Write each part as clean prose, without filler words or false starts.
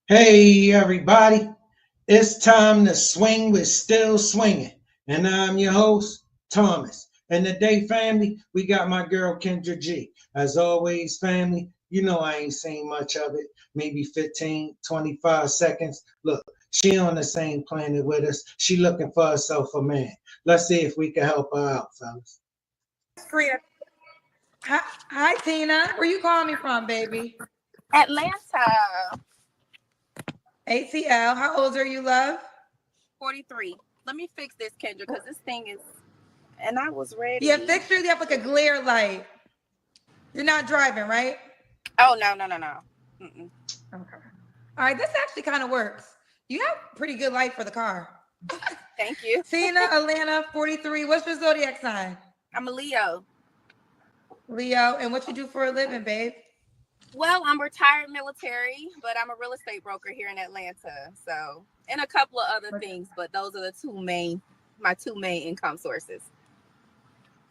Hey everybody, it's time to swing with Still Swinging. And I'm your host, Thomas. And today, family, we got my girl Kendra G. As always, family, you know I ain't seen much of it, maybe 15, 25 seconds. Look, she on the same planet with us. She looking for herself a man. Let's see if we can help her out, fellas. Screen. Hi, hi, Tina. Where you calling me from, baby? Atlanta, ATL. How old are you, love? 43. Let me fix this, Kendra, because this thing is, and I was Yeah, ready. fix sure you have like a glare light. You're not driving, right? Oh, no, no, no, no. Mm-mm. Okay. All right, this actually kind of works. You have pretty good light for the car. Thank you. Tina, Atlanta, 43. What's your zodiac sign? I'm a Leo. Leo. And what you do for a living, babe? Well, I'm retired military, but I'm a real estate broker here in Atlanta. So, and a couple of other things, but those are my two main income sources.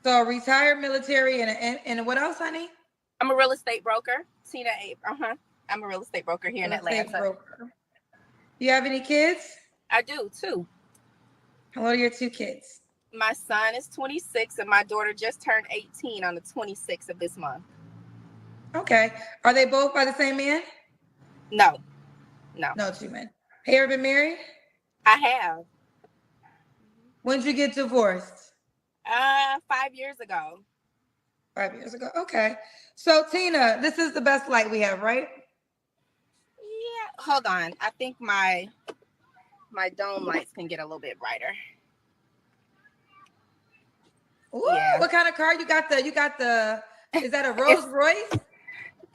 So retired military and what else, honey? I'm a real estate broker. Tina, I'm a real estate broker here in Real estate Atlanta. broker. You have any kids? I do too. How old are your two kids? My son is 26 and my daughter just turned 18 on the 26th of this month. Okay. Are they both by the same man? No, no. No, two men. Have you ever been married? I have. When did you get divorced? 5 years ago. 5 years ago. Okay. So Tina, this is the best light we have, right? Yeah. Hold on. I think my dome lights can get a little bit brighter. Ooh, Yeah. what kind of car you got? Is that a Rolls Royce?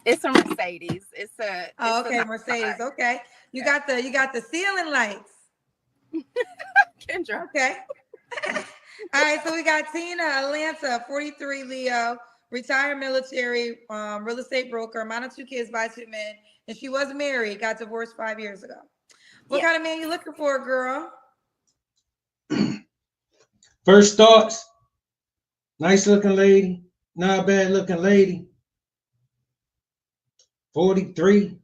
It's a Mercedes. Oh, It's a okay, nice Mercedes. car. Okay. You got the ceiling lights. Kendra. Okay. All right, so we got Tina, Atlanta, 43, Leo, retired military, real estate broker, mom of two kids by two men, and she was married, got divorced 5 years ago. What Yeah. kind of man you looking for, girl? First thoughts, nice looking lady, not a bad looking lady, 43,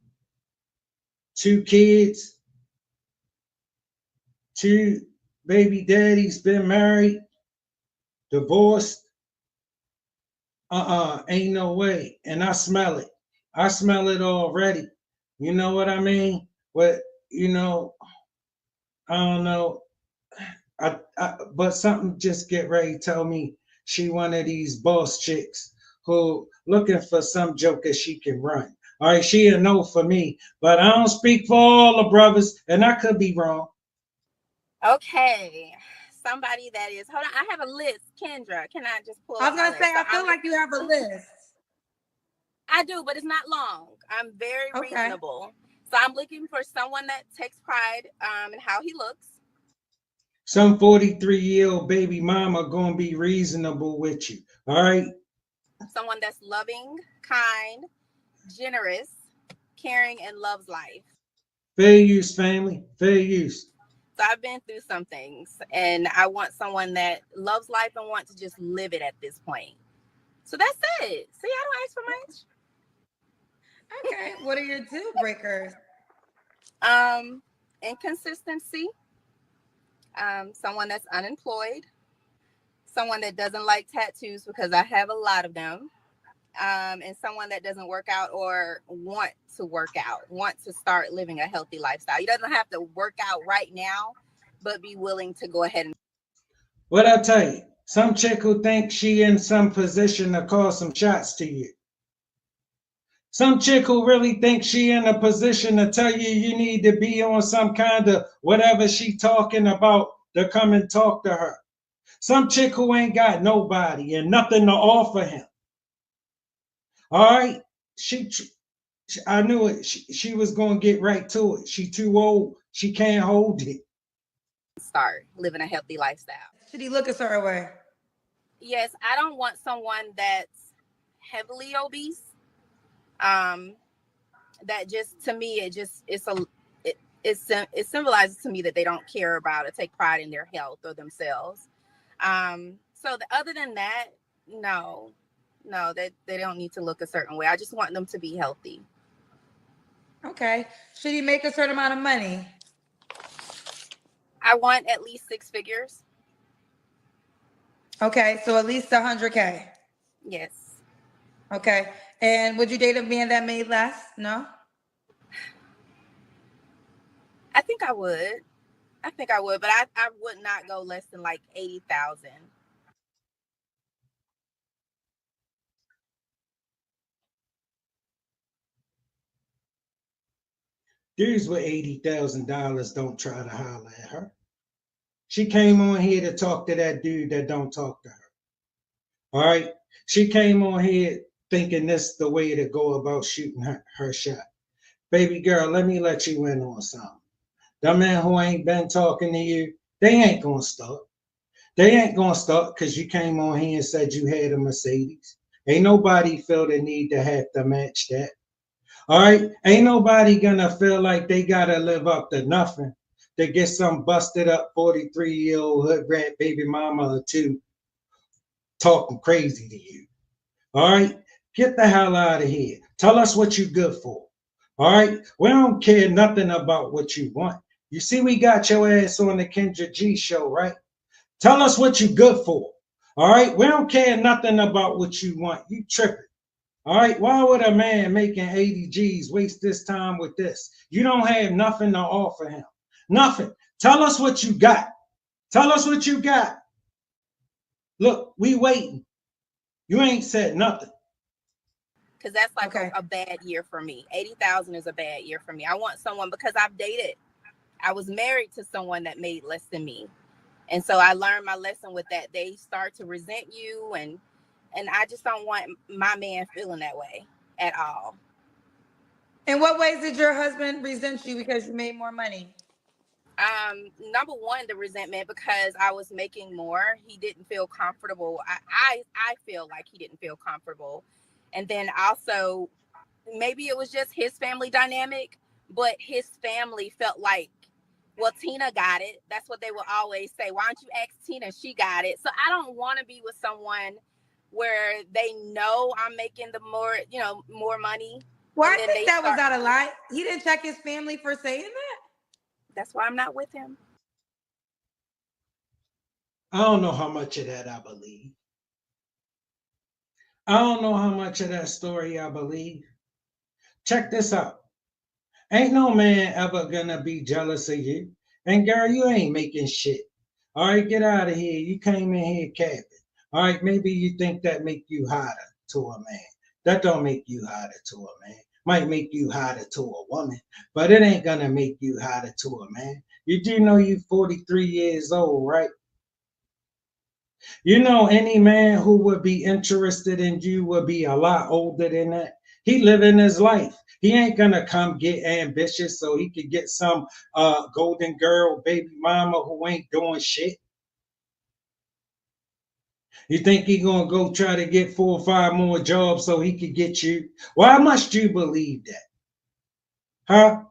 two kids, two baby daddies, been married, divorced. Ain't no way. And I smell it. I smell it already. You know what I mean? But you know, I don't know. But something just get ready to tell me she one of these boss chicks who looking for some joker she can run. All right, she a no for me, but I don't speak for all the brothers, and I could be wrong. Okay. Somebody that is. Hold on. I have a list, Kendra. Can I just pull I up was my gonna say, list? I feel like you have a list. I do, but it's not long. I'm very Okay. reasonable. So I'm looking for someone that takes pride in how he looks. Some 43-year-old baby mama gonna be reasonable with you. All right. Someone that's loving, kind, generous, caring, and loves life. Fair use, family. Fair use. So I've been through some things, and I want someone that loves life and wants to just live it at this point. So that's it. See, I don't ask for much. Okay. What are your deal breakers? Inconsistency. Someone that's unemployed. Someone that doesn't like tattoos because I have a lot of them. And someone that doesn't work out or want to work out, want to start living a healthy lifestyle. He doesn't have to work out right now, but be willing to go ahead and. What I tell you, some chick who thinks she in some position to call some shots to you. Some chick who really thinks she in a position to tell you you need to be on some kind of whatever she talking about to come and talk to her. Some chick who ain't got nobody and nothing to offer him. All right, she, I knew it. She was gonna get right to it. She too old. She can't hold it. Start living a healthy lifestyle. Should he look a certain way? Yes, I don't want someone that's heavily obese. Um, that just to me, it symbolizes to me that they don't care about or take pride in their health or themselves. Other than that, no, that they don't need to look a certain way. I just want them to be healthy. Okay. Should he make a certain amount of money? I want at least 6 figures. Okay, so at least 100K. Yes. Okay. And would you date a man that made less? No? I think I would. But I would not go less than like 80,000. Dudes with $80,000 don't try to holler at her. She came on here to talk to that dude that don't talk to her. All right. She came on here thinking this the way to go about shooting her shot. Baby girl, let me let you in on something. The man who ain't been talking to you, they ain't gonna stop. They ain't gonna stop because you came on here and said you had a Mercedes. Ain't nobody feel the need to have to match that. All right. Ain't nobody gonna feel like they gotta live up to nothing to get some busted up 43-year-old hood rat baby mama or two talking crazy to you. All right. Get the hell out of here. Tell us what you good for. All right. We don't care nothing about what you want. You see, we got your ass on the Kendra G show, right? Tell us what you good for. All right. We don't care nothing about what you want. You tripping. All right. Why would a man making 80 G's waste this time with this? You don't have nothing to offer him. Nothing. Tell us what you got. Tell us what you got. Look, we waiting. You ain't said nothing. Because that's like Okay. a bad year for me. 80,000 is a bad year for me. I want someone, because I've dated. I was married to someone that made less than me. And so I learned my lesson with that. They start to resent you, and I just don't want my man feeling that way at all. In what ways did your husband resent you because you made more money? Number one, the resentment, because I was making more. He didn't feel comfortable. I feel like he didn't feel comfortable. And then also, maybe it was just his family dynamic, but his family felt like, well, Tina got it. That's what they will always say. Why don't you ask Tina? She got it. So I don't want to be with someone where they know I'm making the more money. Well, And I then think they that was start. out of line. He didn't check his family for saying that. That's why I'm not with him. I don't know how much of that I believe. I don't know how much of that story I believe. Check this out. Ain't no man ever gonna be jealous of you. And girl, you ain't making shit. All right, get out of here. You came in here capping. All right, maybe you think that make you hotter to a man. That don't make you hotter to a man. Might make you hotter to a woman, but it ain't gonna make you hotter to a man. You do know you 43 years old, right? You know, any man who would be interested in you would be a lot older than that. He living his life. He ain't gonna come get ambitious so he could get some golden girl baby mama who ain't doing shit. You think he gonna go try to get 4 or 5 more jobs so he could get you? Why must you believe that? Huh?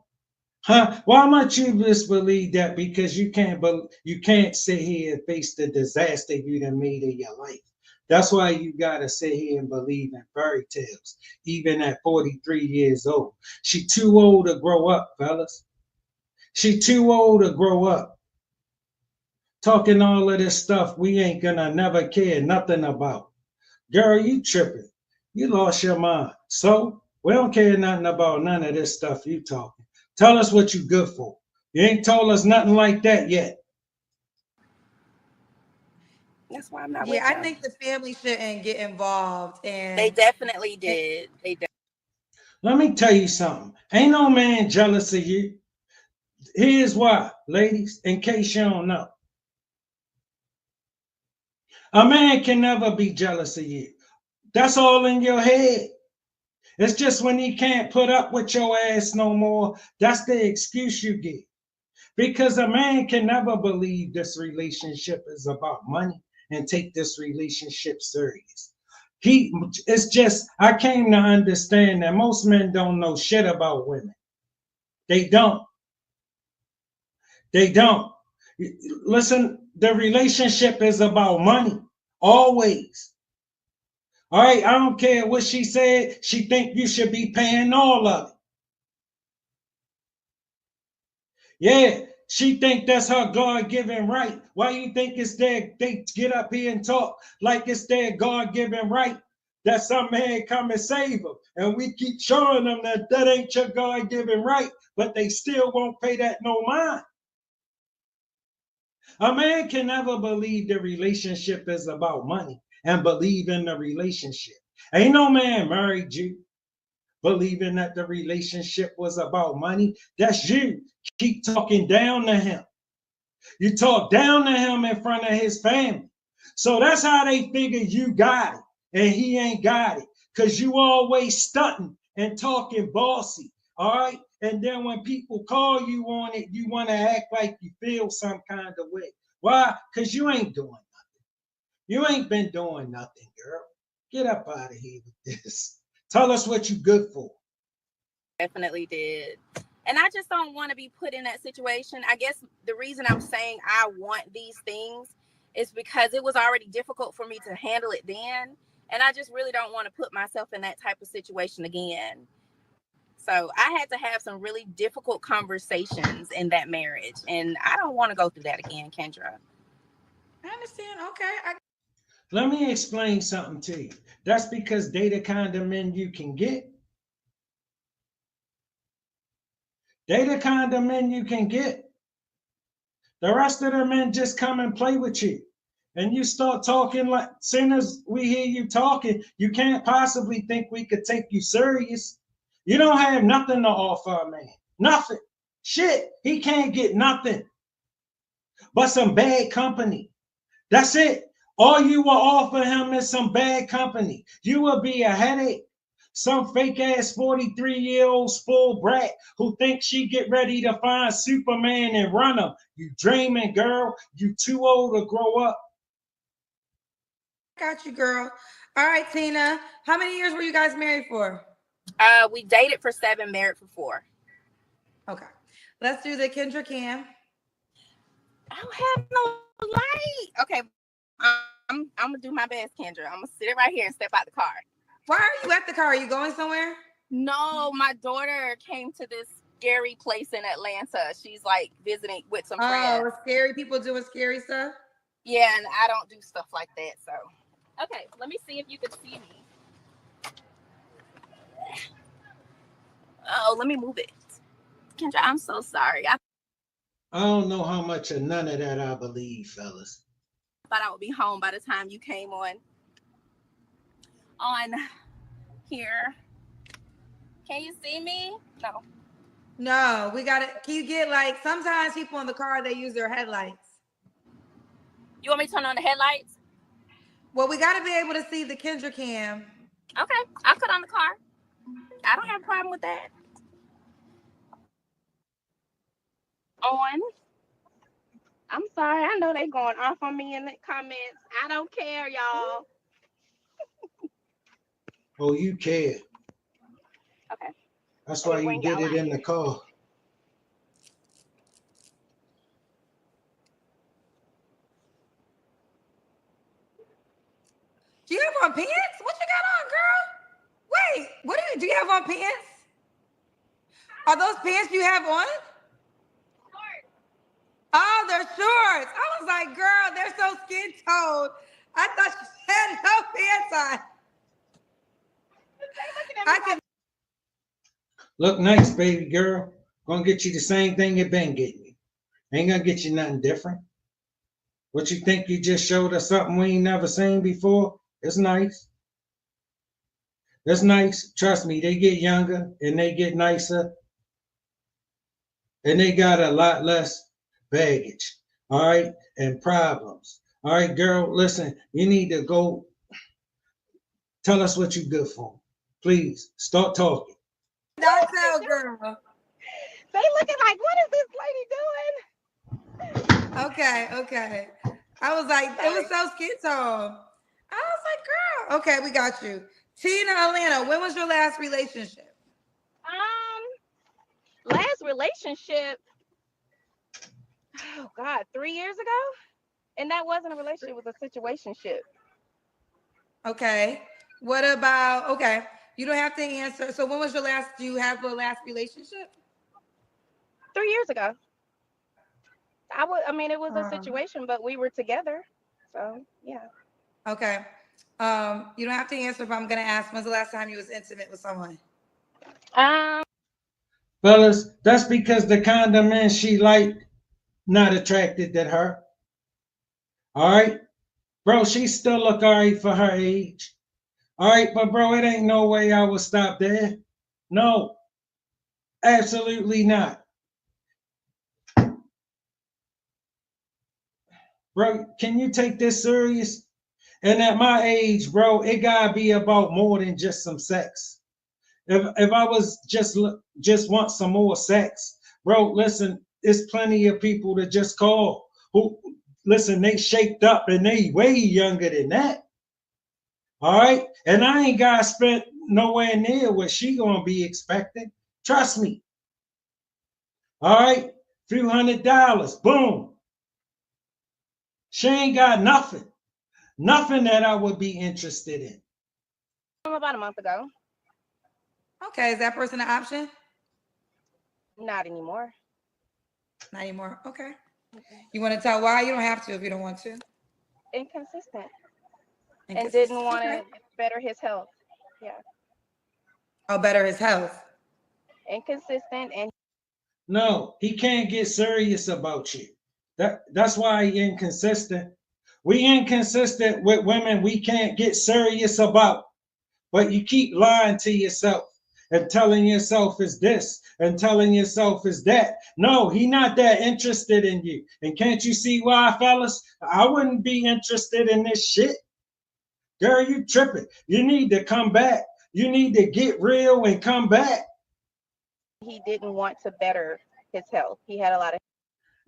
Huh? Why must you disbelieve that? Because you can't sit here and face the disaster you done made in your life. That's why you gotta sit here and believe in fairy tales, even at 43 years old. She too old to grow up, fellas. She too old to grow up. Talking all of this stuff we ain't gonna never care nothing about. Girl, you tripping. You lost your mind. So we don't care nothing about none of this stuff you talking. Tell us what you good for. You ain't told us nothing like that yet. That's why I'm not Yeah, with I him. think the family shouldn't get involved. They And definitely did. Let me tell you something. Ain't no man jealous of you. Here's why, ladies, in case you don't know. A man can never be jealous of you. That's all in your head. It's just when he can't put up with your ass no more, that's the excuse you get. Because a man can never believe this relationship is about money and take this relationship serious. It's just, I came to understand that most men don't know shit about women. They don't. They don't. Listen, the relationship is about money, always. All right, I don't care what she said. She think you should be paying all of it. Yeah, she think that's her God-given right. Why you think it's their, they get up here and talk like it's their God-given right that some man come and save them? And we keep showing them that that ain't your God-given right, but they still won't pay that no mind. A man can never believe the relationship is about money and believe in the relationship. Ain't no man married you believing that the relationship was about money. That's you. Keep talking down to him. You talk down to him in front of his family. So that's how they figure you got it and he ain't got it. Because you always stunting and talking bossy. All right. And then when people call you on it, you want to act like you feel some kind of way. Why? Because you ain't doing nothing. You ain't been doing nothing, girl. Get up out of here with this. Tell us what you good for. Definitely did. And I just don't want to be put in that situation. I guess the reason I'm saying I want these things is because it was already difficult for me to handle it then. And I just really don't want to put myself in that type of situation again. So I had to have some really difficult conversations in that marriage. And I don't want to go through that again, Kendra. I understand. Okay. Let me explain something to you. That's because they the kind of men you can get. They the kind of men you can get. The rest of the men just come and play with you. And you start talking like, soon as we hear you talking, you can't possibly think we could take you serious. You don't have nothing to offer a man. Nothing. Shit. He can't get nothing but some bad company. That's it. All you will offer him is some bad company. You will be a headache. Some fake ass 43-year-old spoiled brat who thinks she get ready to find Superman and run him. You dreaming, girl. You too old to grow up. Got you, girl. All right, Tina. How many years were you guys married for? We dated for 7, married for 4. Okay. Let's do the Kendra Cam. I don't have no light. Okay. I'm gonna do my best, Kendra. I'm gonna sit right here and step out the car. Why are you at the car? Are you going somewhere? No, my daughter came to this scary place in Atlanta. She's like visiting with some friends. Oh, scary people doing scary stuff? Yeah, and I don't do stuff like that. So, okay, let me see if you can see me. Oh, let me move it. Kendra, I'm so sorry. I don't know how much of none of that I believe, fellas. thought I would be home by the time you came on here. Can you see me? No. No, we got it. Can you get like, sometimes people in the car, they use their headlights. You want me to turn on the headlights? Well, we got to be able to see the Kendra Cam. Okay, I'll cut on the car. I don't have a problem with that. On. I'm sorry. I know they going off on me in the comments. I don't care, y'all. Oh, you care. Okay. That's why you did it in the car. Do you have on pants? What you got on, girl? Wait, what do you have on pants? Are those pants you have on? Shorts. Oh, they're shorts. I was like, girl, they're so skin toned. I thought you had no pants on. I can. Look nice, baby girl. Gonna get you the same thing you been getting you. Ain't gonna get you nothing different. What you think you just showed us something we ain't never seen before? It's nice. It's nice. Trust me, they get younger and they get nicer. And they got a lot less baggage. All right. And problems. All right, girl, listen, you need to go tell us what you good for. Please start talking. Don't tell, girl. They looking like, what is this lady doing? Okay. I was like, it was so skin tone. I was like, girl. Okay, we got you. Tina, Atlanta, when was your last relationship? Last relationship. Oh God, 3 years ago, and that wasn't a relationship; it was a situationship. Okay. What about? Okay, you don't have to answer. So when was your last? Do you have a last relationship? 3 years ago. I mean, it was a Um, situation, but we were together. So yeah. okay. You don't have to answer, but I'm gonna ask, when's the last time you was intimate with someone? Um, Fellas, that's because the kind of man she like not attracted to her. All right, bro, she still look all right for her age. All right, but bro, it ain't no way I would stop there. No, absolutely not. Bro, can you take this serious? And at my age, bro, it gotta be about more than just some sex. If I was just want some more sex, bro, listen, there's plenty of people that just call who listen, they shaped up and they way younger than that. All right. And I ain't got spent nowhere near what she gonna be expecting. Trust me. All right. Few $100. Boom. She ain't got nothing. Nothing that I would be interested in. about a month ago. Okay, is that person an option? Not anymore. Not anymore. Okay. You want to tell why? You don't have to if you don't want to. Inconsistent. And Inconsistent. didn't want Okay. to better his health. Yeah. Oh, better his health. Inconsistent and No, he can't get serious about you. That's why he inconsistent. We inconsistent with women we can't get serious about. But you keep lying to yourself and telling yourself is this and telling yourself is that. No, he not that interested in you. And can't you see why, fellas? I wouldn't be interested in this shit. Girl, you tripping. You need to come back. You need to get real and come back. he didn't want to better his health. He had a lot of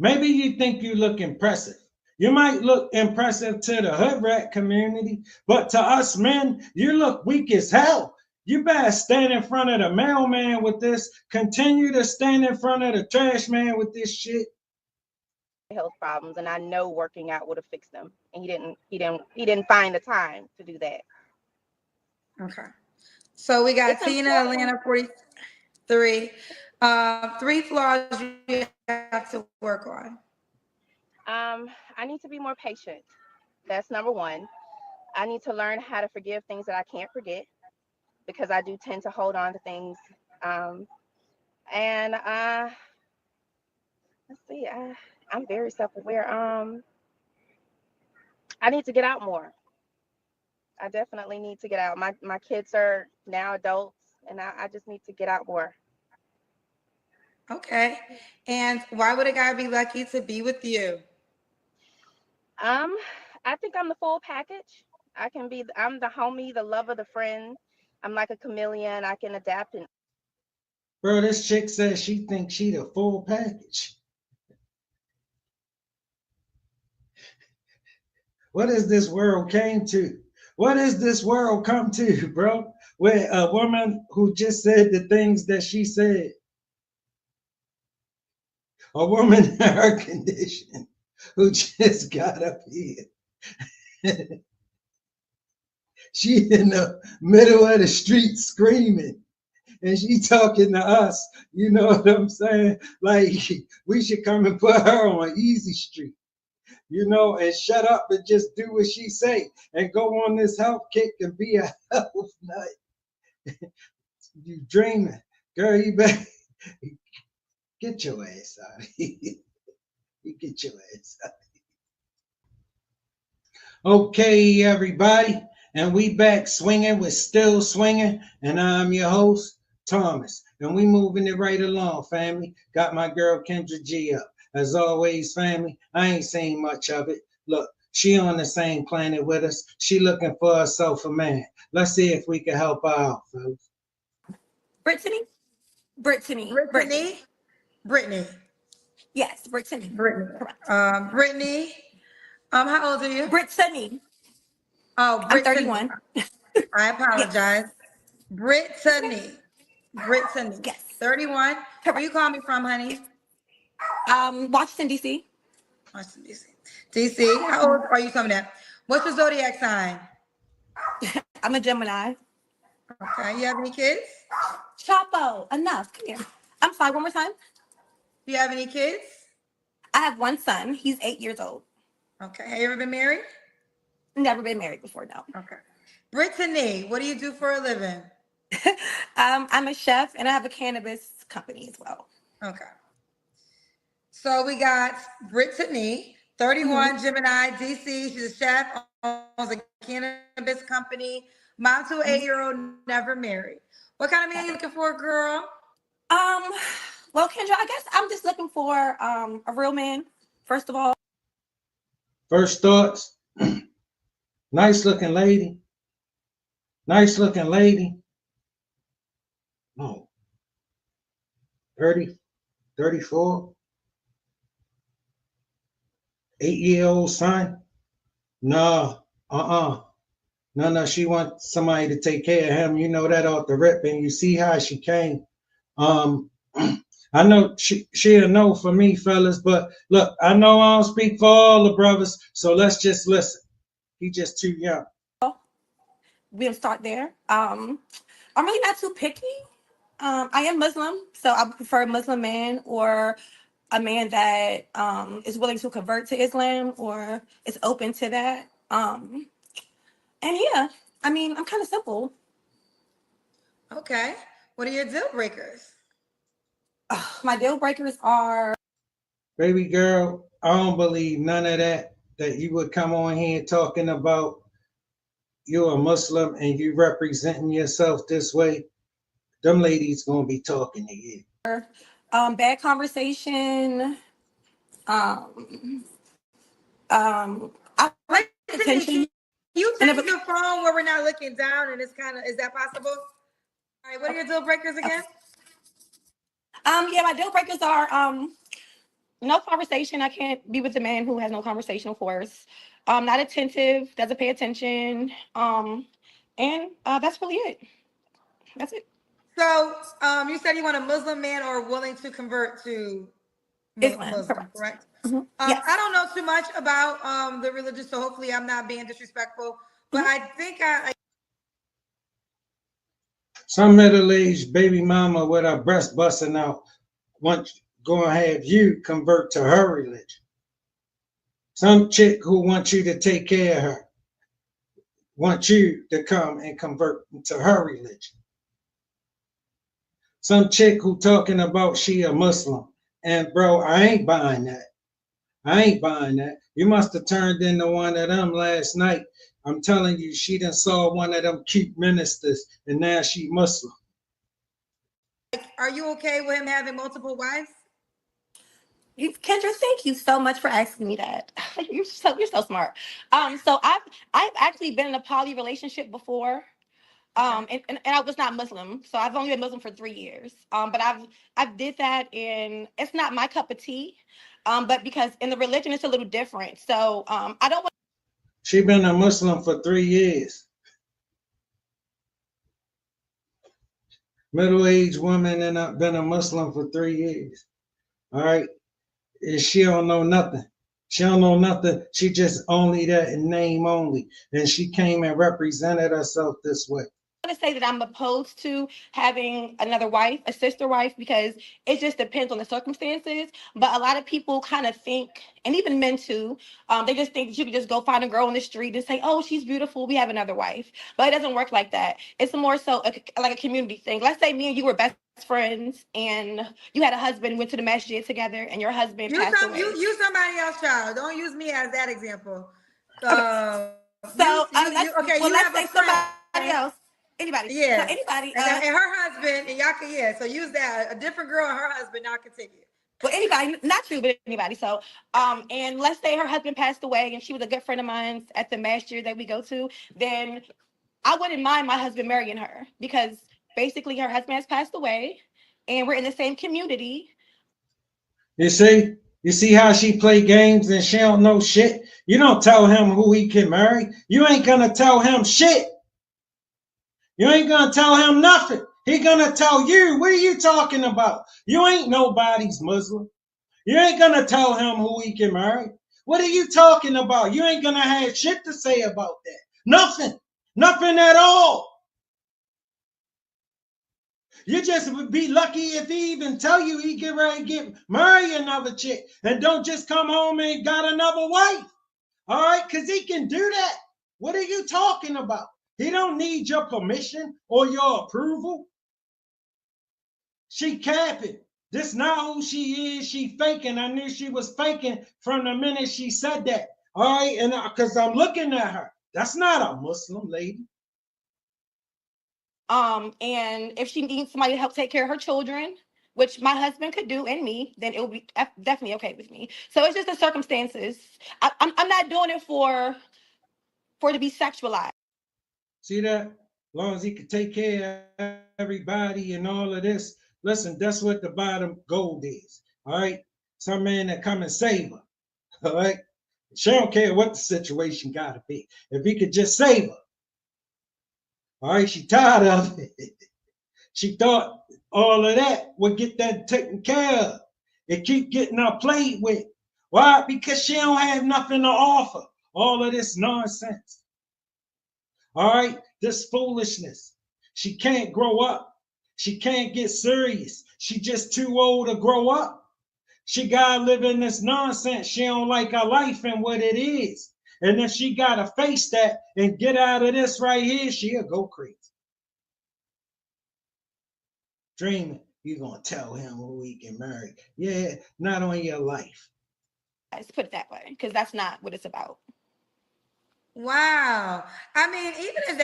Maybe you think you look impressive. You might look impressive to the hood rat community, but to us men, you look weak as hell. You better stand in front of the mailman with this. Continue to stand in front of the trash man with this shit. health problems, and I know working out would have fixed them. And he didn't find the time to do that. Okay. So we got It's Tina, important. Atlanta, 43. Three flaws you have to work on. I need to be more patient. That's number one. I need to learn how to forgive things that I can't forget because I do tend to hold on to things. And let's see, I'm very self-aware. I need to get out more. I definitely need to get out. My kids are now adults, and I just need to get out more. Okay. And why would a guy be lucky to be with you? Um, I think I'm the full package. I'm the homie, the lover, the friend. I'm like a chameleon. I can adapt and Bro, this chick says she thinks she the full package. What is this world came to? What is this world come to, bro? Where a woman who just said the things that she said, a woman in her condition who just got up here. She in the middle of the street screaming and she talking to us. You know what I'm saying? Like we should come and put her on Easy Street, you know, and shut up and just do what she say and go on this health kick and be a health nut. You dreaming, girl? You better get your ass out of here. You get your ass out. Okay, everybody, and we back swinging with Still Swinging, and I'm your host, Thomas, and we moving it right along, family. Got my girl Kendra G up. As always, family, I ain't seen much of it. Look, she on the same planet with us. She looking for herself a man. Let's see if we can help her out, folks. Brittany? Brittany. Brittany? Brittany. Yes, Brittany. Brittany. Correct. Brittany. How old are you? Brittany. Oh, I'm Brittany. 31. I apologize. Brittany. Brittany. Yes. 31. Where you call me from, honey? Washington, D.C. Washington, D.C. D.C. How old are you coming at? What's your zodiac sign? I'm a Gemini. Okay. You have any kids? Chapo, enough. Come here. I'm sorry, one more time. Do you have any kids? I have one son. He's 8 years old. Okay. Have you ever been married? Never been married before, no. Okay. Brittany, what do you do for a living? I'm a chef and I have a cannabis company as well. Okay. So we got Brittany, 31, Gemini, DC. She's a chef, owns a cannabis company, mom to an 8-year-old, never married. What kind of man are you looking for, girl? Um, well, Kendra, I guess I'm just looking for a real man, first of all. First thoughts, nice looking lady. Nice looking lady. No. 30, 34. 8-year-old son. No. No, she wants somebody to take care of him. You know that off the rip, and you see how she came. I know she'll know for me, fellas, but look, I know I don't speak for all the brothers, so let's just listen. He just too young. We'll start there. I'm really not too picky. I am Muslim, so I prefer a Muslim man or a man that is willing to convert to Islam or is open to that. And yeah, I mean, I'm kind of simple. Okay. What are your deal breakers? My deal breakers are Baby girl, I don't believe none of that you would come on here talking about you're a Muslim and you representing yourself this way. Them ladies gonna be talking to you. bad conversation. I like Brittany, attention. you And take your phone where we're not looking down, and it's kind of, is that possible? All right, what are your deal breakers again? Yeah, my deal breakers are no conversation. I can't be with a man who has no conversational force. Not attentive, doesn't pay attention. And that's really it. That's it. So, you said you want a Muslim man or willing to convert to Islam, Muslim, correct. correct? Yes. I don't know too much about the religion, so hopefully I'm not being disrespectful. But I think Some middle-aged baby mama with her breast busting out gonna have you convert to her religion. Some chick who wants you to take care of her wants you to come and convert to her religion. Some chick who talking about she a Muslim. And bro, I ain't buying that. I ain't buying that. You must have turned into one of them last night. I'm telling you, she done saw one of them cute ministers and now she Muslim. are you okay with him having multiple wives? Kendra, thank you so much for asking me that. You're so smart. So I've actually been in a poly relationship before. And I was not Muslim, so I've only been Muslim for 3 years. But I've did that, and it's not my cup of tea. But because in the religion it's a little different, so I don't want. She been a Muslim for 3 years. Middle-aged woman and I've been a Muslim for 3 years. All right, and she don't know nothing. She don't know nothing. She just only that in name only, and she came and represented herself this way. To say that I'm opposed to having another wife, a sister wife, because it just depends on the circumstances. But a lot of people kind of think, and even men too, they just think that you can just go find a girl on the street and say, "Oh, she's beautiful. We have another wife." But it doesn't work like that. It's more so like a community thing. Let's say me and you were best friends, and you had a husband, went to the masjid together, and your husband passed away. Use somebody else, child. Don't use me as that example. Okay. Let's say somebody else. Anybody. Yeah. So anybody. And her husband, and y'all can, yeah. So use that. A different girl and her husband, y'all continue. Well, anybody, not you, but anybody. So, and let's say her husband passed away and she was a good friend of mine at the masjid that we go to, then I wouldn't mind my husband marrying her because basically her husband has passed away and we're in the same community. You see how she play games and she don't know shit. You don't tell him who he can marry. You ain't gonna tell him shit. You ain't gonna tell him nothing. He gonna tell you. What are you talking about? You ain't nobody's Muslim. You ain't gonna tell him who he can marry. What are you talking about? You ain't gonna have shit to say about that. Nothing. Nothing at all. You just would be lucky if he even tell you he get ready to get marry another chick and don't just come home and got another wife. All right, because he can do that. What are you talking about? He don't need your permission or your approval. She capping. This not who she is. She faking. I knew she was faking from the minute she said that. All right, and because I'm looking at her. That's not a Muslim lady. And if she needs somebody to help take care of her children, which my husband could do and me, then it will be definitely okay with me. So it's just the circumstances. I'm not doing it for it to be sexualized. See that? As long as he can take care of everybody and all of this. Listen, that's what the bottom gold is. All right. Some man that come and save her. All right. She don't care what the situation gotta be. If he could just save her. All right, she tired of it. She thought all of that would get that taken care of. It keep getting her played with. Why? Because she don't have nothing to offer. All of this nonsense. All right, this foolishness. She can't grow up. She can't get serious. She just too old to grow up. She gotta live in this nonsense. She don't like her life and what it is. And if she gotta face that and get out of this right here, she'll go crazy. Dreaming you're gonna tell him who he can marry. Yeah, not on your life. Let's put it that way, because that's not what it's about. Wow. I mean, even in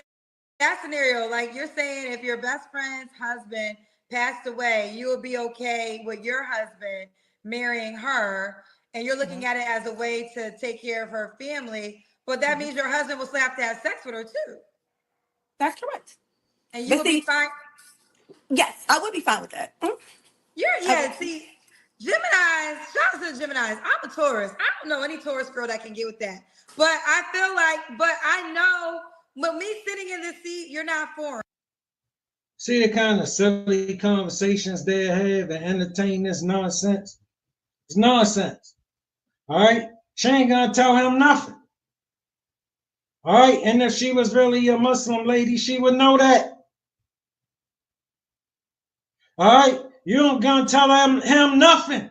that scenario, like you're saying, if your best friend's husband passed away, you would be okay with your husband marrying her, and you're looking at it as a way to take care of her family. But that means your husband will still have to have sex with her too. That's correct. And you would be fine. Yes, I would be fine with that. See, Geminis, shout out to the Geminis. I'm a Taurus. I don't know any Taurus girl that can get with that. But I feel like, but I know, with me sitting in this seat, you're not foreign. See the kind of silly conversations they have and entertain this nonsense? It's nonsense. All right? She ain't gonna tell him nothing. All right? And if she was really a Muslim lady, she would know that. All right? You don't gonna tell him nothing.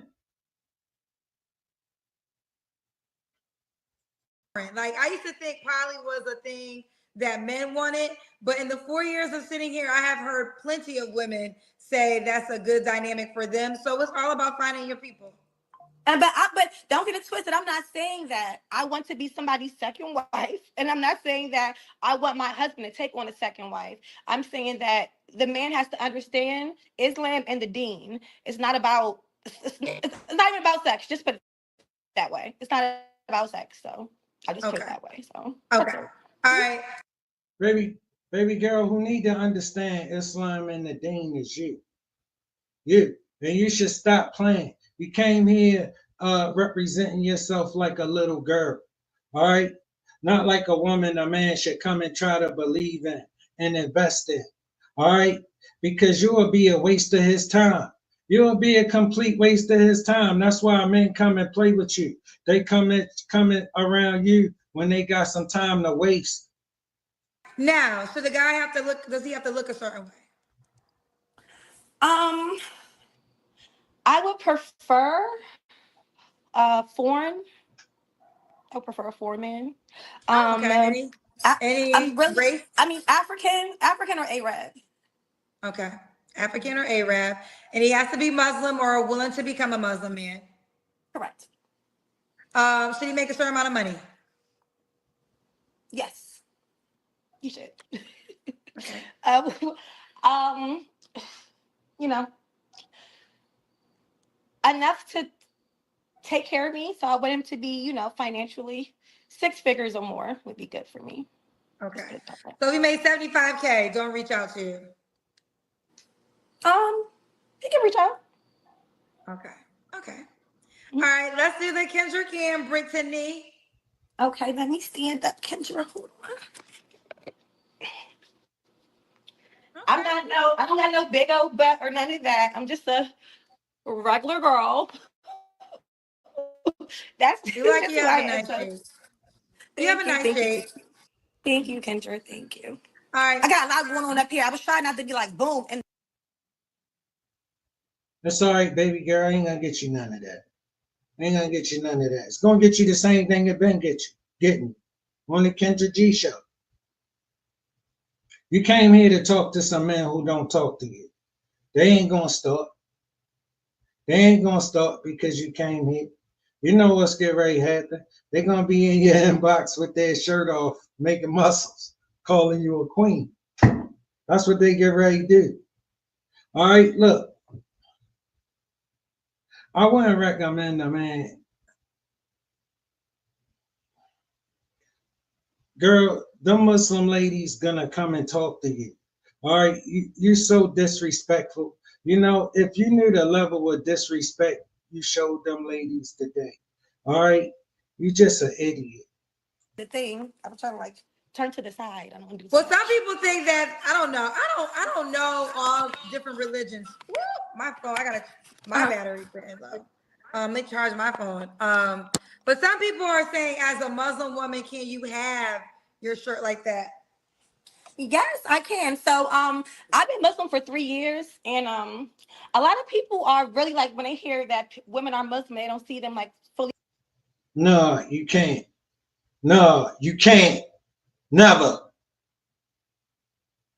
Like, I used to think poly was a thing that men wanted, but in the 4 years of sitting here, I have heard plenty of women say that's a good dynamic for them. So it's all about finding your people. But don't get it twisted. I'm not saying that I want to be somebody's second wife, and I'm not saying that I want my husband to take on a second wife. I'm saying that the man has to understand Islam and the Deen. It's not about. It's not even about sex. Just put it that way. It's not about sex. So I just put it that way. So okay, all right. Baby girl, who need to understand Islam and the Deen is you. You. And you should stop playing. You came here representing yourself like a little girl, all right? Not like a woman a man should come and try to believe in and invest in, all right? Because you will be a waste of his time. You will be a complete waste of his time. That's why men come and play with you. They coming around you when they got some time to waste. Now, should the guy have to look, does he have to look a certain way? I would prefer foreign. I would prefer a foreign man. Okay. Any race? I mean, African or Arab. Okay. African or Arab. And he has to be Muslim or willing to become a Muslim man. Correct. Should he make a certain amount of money? Yes. You should. Okay. You know, enough to take care of me. So I want him to be, financially 6 figures or more would be good for me. Okay. So if he made $75K, don't reach out to you. He can reach out. Okay. All right, let's do the Kendra G and Brittany. Okay, let me stand up, Kendra. Hold on. Okay. I don't got no big old butt or none of that. I'm just a regular girl. You like you have a nice shape. You have a nice shape. Thank you, Kendra. Thank you. All right. I got a lot going on up here. I was trying not to be like boom and That's all right, baby girl. I ain't gonna get you none of that. I ain't gonna get you none of that. It's gonna get you the same thing it been getting you on the Kendra G show. You came here to talk to some men who don't talk to you. They ain't gonna stop. They ain't gonna stop because you came here. You know what's getting ready to happen. They're gonna be in your inbox with their shirt off, making muscles, calling you a queen. That's what they get ready to do. All right, look. I wouldn't recommend a man. Girl, the Muslim lady's gonna come and talk to you. All right, you're so disrespectful. You know, if you knew the level of disrespect you showed them ladies today, all right, you just an idiot. The thing, I'm trying to like turn to the side. I don't want to do Well, some people think that I don't know. I don't know all different religions. Woo, my phone, I got my battery ran low. They charge my phone. But some people are saying, as a Muslim woman, can you have your shirt like that? Yes, I can. So I've been Muslim for 3 years, and a lot of people are really like when they hear that women are Muslim, they don't see them like fully. No, you can't. No, you can't. Never.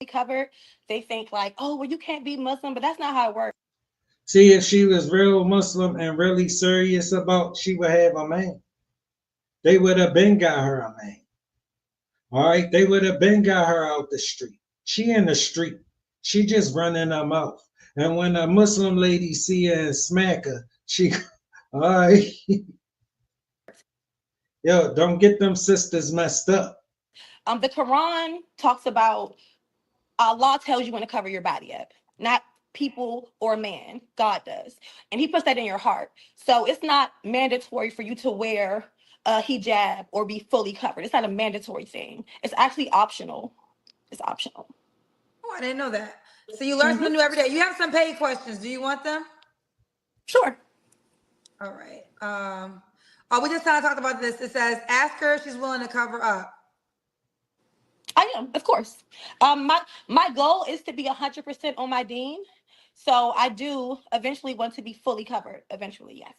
Covered. They think like, oh, well, you can't be Muslim, but that's not how it works. See, if she was real Muslim and really serious about, she would have a man. They would have been got her a man. All right, they would have been got her out the street. She in the street. She just running her mouth. And when a Muslim lady see her and smack her, she, all right. Yo, don't get them sisters messed up. The Quran talks about Allah tells you when to cover your body up, not people or man. God does, and He puts that in your heart. So it's not mandatory for you to wear a hijab or be fully covered. It's not a mandatory thing. It's actually optional. It's optional. Oh, I didn't know that. So you learn something new every day. You have some paid questions. Do you want them? Sure. All right. Oh, we just kind of talked about this. It says, ask her if she's willing to cover up. I am, of course. My goal is to be 100% on my deen. So I do eventually want to be fully covered. Eventually, yes.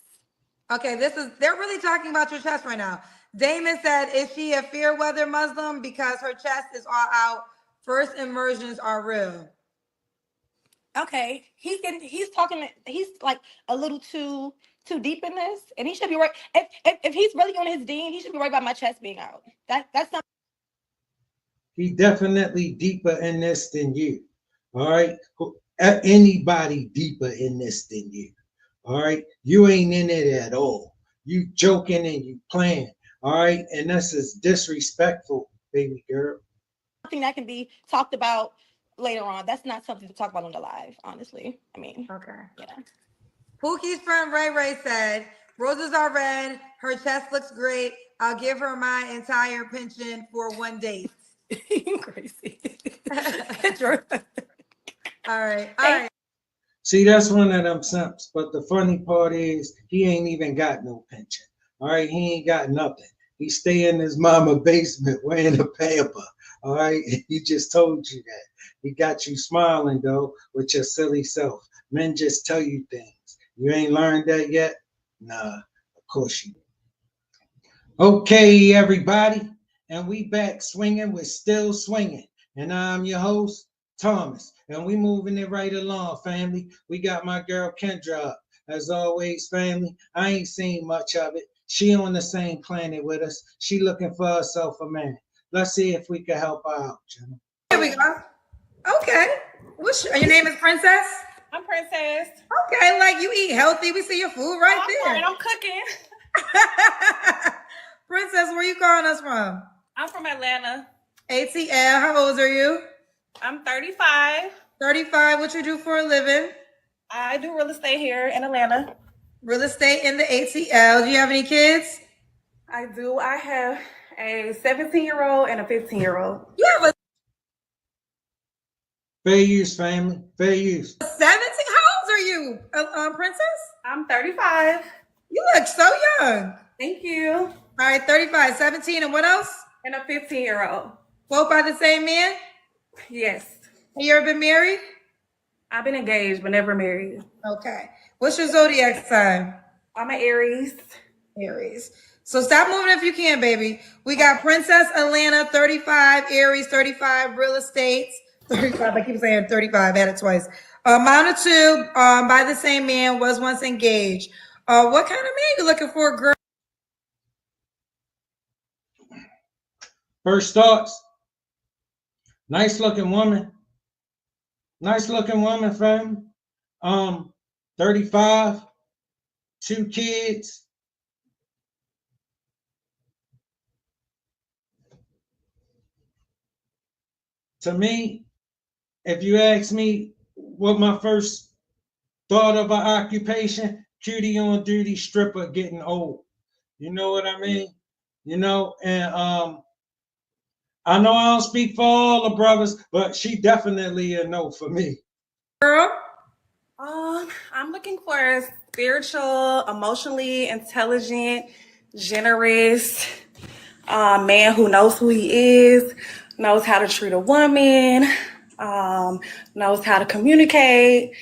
Okay, they're really talking about your chest right now. Damon said, is she a fair weather Muslim because her chest is all out? First immersions are real. Okay, he's talking. He's like a little too deep in this, and he should be right. If he's really on his deen, he should be right about my chest being out. That's not. He definitely deeper in this than you. All right. Anybody deeper in this than you. All right. You ain't in it at all. You joking and you playing. All right. And this is disrespectful, baby girl. Something that can be talked about later on. That's not something to talk about on the live, honestly. I mean, okay. Yeah. Pookie's friend Ray said, roses are red. Her chest looks great. I'll give her my entire pension for one date. Crazy. All right. See, that's one of them simps. But the funny part is, he ain't even got no pension. All right, he ain't got nothing. He stay in his mama basement wearing a pamper. All right, he just told you that. He got you smiling though with your silly self. Men just tell you things. You ain't learned that yet? Nah, of course you. Okay, everybody, and we back swinging. We're still swinging, and I'm your host, Thomas, and we moving it right along, family. We got my girl Kendra up. As always, family, I ain't seen much of it. She on the same planet with us. She looking for herself a man. Let's see if we can help her out, Jenna. Here we go. Okay. Your name is Princess? I'm Princess. Okay, like you eat healthy. We see your food right there. And I'm cooking. Princess, where you calling us from? I'm from Atlanta. ATL. How old are you? I'm 35. 35. What you do for a living? I do real estate here in Atlanta. Real estate in the ATL. Do you have any kids? I do. I have a 17-year-old and a 15-year-old. You have a fair use, family. Fair use. 17? How old are you, Princess? I'm 35. You look so young. Thank you. All right, 35, 17, and what else? And a 15-year-old. Both by the same man? Yes. Have you ever been married? I've been engaged but never married. Okay. What's your zodiac sign? I'm an Aries. Aries. So stop moving if you can, baby. We got Princess Atlanta, 35, Aries, 35, real estate, 35. I keep saying 35, add it twice. Mount two, by the same man, was once engaged. What kind of man you looking for, girl? First thoughts. Nice looking woman. Nice looking woman, fam. 35, 2 kids. To me, if you ask me what my first thought of an occupation, cutie on duty stripper getting old. You know what I mean? You know, and I know I don't speak for all the brothers, but she definitely a no for me. Girl? I'm looking for a spiritual, emotionally intelligent, generous man who knows who he is, knows how to treat a woman, knows how to communicate.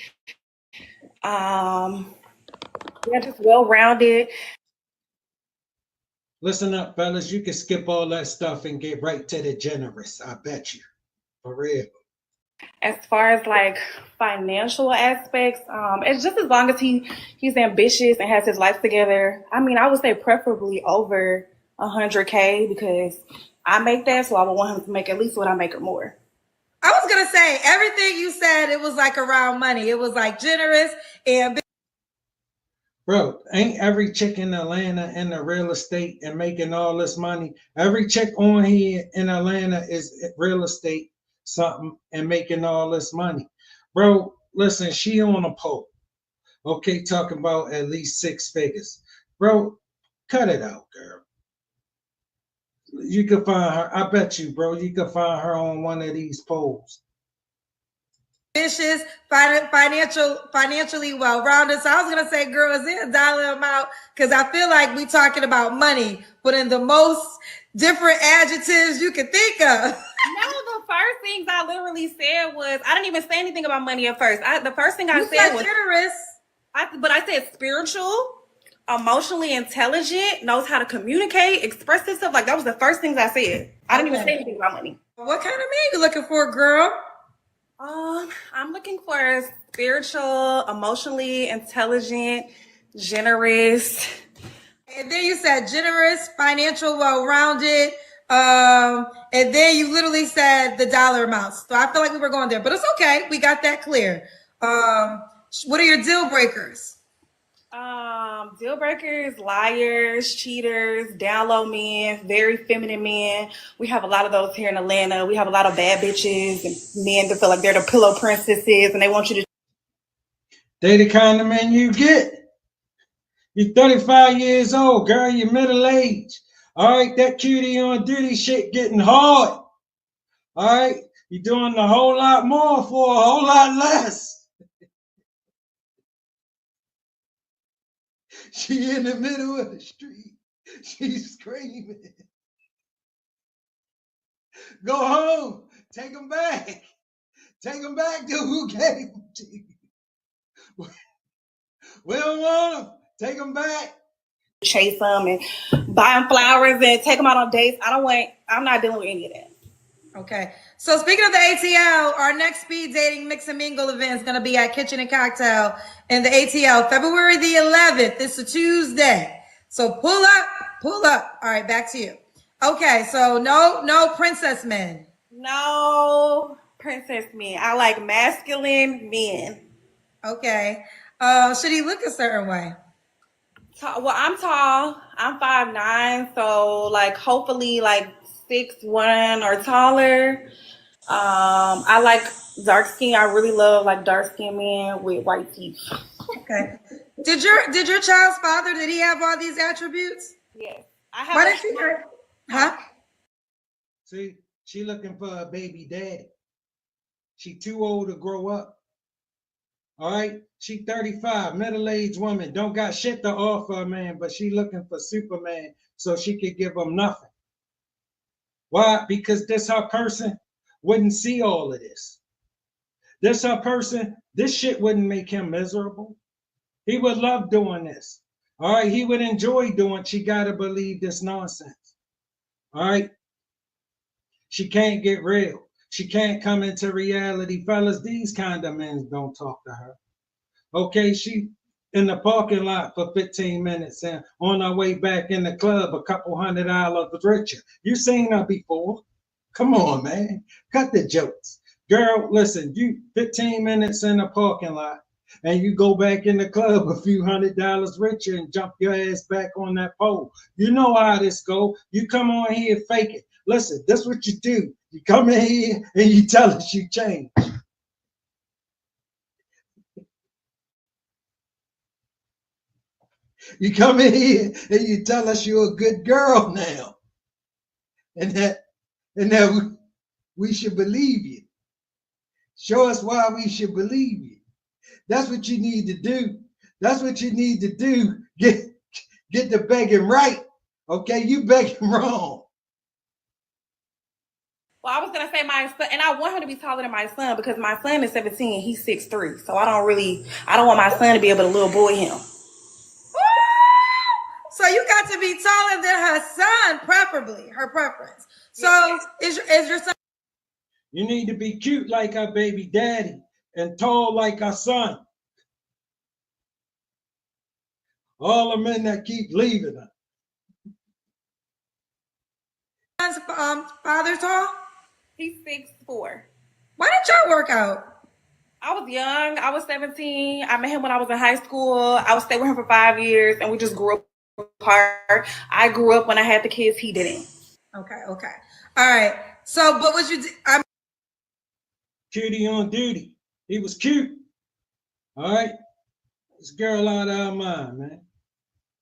Yeah, just well-rounded. Listen up, fellas. You can skip all that stuff and get right to the generous. I bet you. For real. As far as like financial aspects, it's just as long as he's ambitious and has his life together. I mean, I would say preferably over 100K because I make that, so I would want him to make at least what I make or more. I was gonna say everything you said, it was like around money. It was like generous and Bro, ain't every chick in Atlanta in the real estate and making all this money? Every chick on here in Atlanta is real estate something and making all this money. Bro, listen, she on a pole. Okay, talking about at least 6 figures. Bro, cut it out, girl. You can find her. I bet you, bro, you can find her on one of these poles. ambitious, financially well-rounded. So I was gonna say, girl, is there a dollar amount? Because I feel like we talking about money, but in the most different adjectives you can think of. No, the first things I literally said was I didn't even say anything about money at first. The first thing I You said was generous. but I said spiritual, emotionally intelligent, knows how to communicate, express himself. Like that was the first things I said. I didn't even say anything about money. What kind of man you looking for, girl? I'm looking for a spiritual, emotionally intelligent, generous. And then you said generous, financial, well-rounded. And then you literally said the dollar amounts. So I feel like we were going there, but it's okay. We got that clear. What are your deal breakers? Deal breakers, liars, cheaters, down low men, very feminine men. We have a lot of those here in Atlanta. We have a lot of bad bitches and men that feel like they're the pillow princesses and they want you to. They the kind of men you get. You're 35 years old, girl. You're middle aged. All right, that cutie on duty shit getting hard. All right, you're doing a whole lot more for a whole lot less. She in the middle of the street. She's screaming. Go home. Take them back. Take them back to who gave them to you. We don't want them. Take them back. Chase them and buy them flowers and take them out on dates. I'm not dealing with any of that. Okay. So speaking of the ATL, our next speed dating mix and mingle event is going to be at Kitchen and Cocktail in the ATL, February the 11th. It's a Tuesday. So pull up. All right, back to you. Okay. So no princess men. No princess men. I like masculine men. Okay. Should he look a certain way? Well, I'm tall. I'm 5'9", so like hopefully like 6'1" or taller. I like dark skin. I really love like dark skin men with white teeth. Okay. Did your child's father, did he have all these attributes? Yes. I have. Why didn't you? Huh? See, she looking for a baby daddy. She too old to grow up. All right, she 35, middle-aged woman, don't got shit to offer a man, but she looking for Superman so she could give him nothing. Why? Because this her person wouldn't see all of this. this her person, this shit wouldn't make him miserable. He would love doing this. All right, he would enjoy doing. She gotta believe this nonsense. All right, she can't get real. She can't come into reality, fellas. These kind of men don't talk to her. Okay, she in the parking lot for 15 minutes and on her way back in the club, a couple $100 richer. You seen her before? Come on, man. Cut the jokes. Girl, listen, you 15 minutes in the parking lot and you go back in the club a few $100 richer and jump your ass back on that pole. You know how this go. You come on here, fake it. Listen, this what you do. You come in here and you tell us you changed. You come in here and you tell us you're a good girl now, and that we should believe you. Show us why we should believe you. That's what you need to do. That's what you need to do. Get the begging right. Okay, you begging wrong. Well, I was gonna say my son, and I want him to be taller than my son because my son is 17 and he's 6'3". So I don't want my son to be able to little boy him. So you got to be taller than her son, preferably, her preference. So is your son? You need to be cute like our baby daddy and tall like our son. All the men that keep leaving her. Father tall? He's 6'4". Why didn't y'all work out? I was young. I was 17. I met him when I was in high school. I was staying with him for 5 years, and we just grew up apart. I grew up when I had the kids. He didn't. Okay. All right. So, but what you? Cutie on duty. He was cute. All right. This girl out of our mind, man.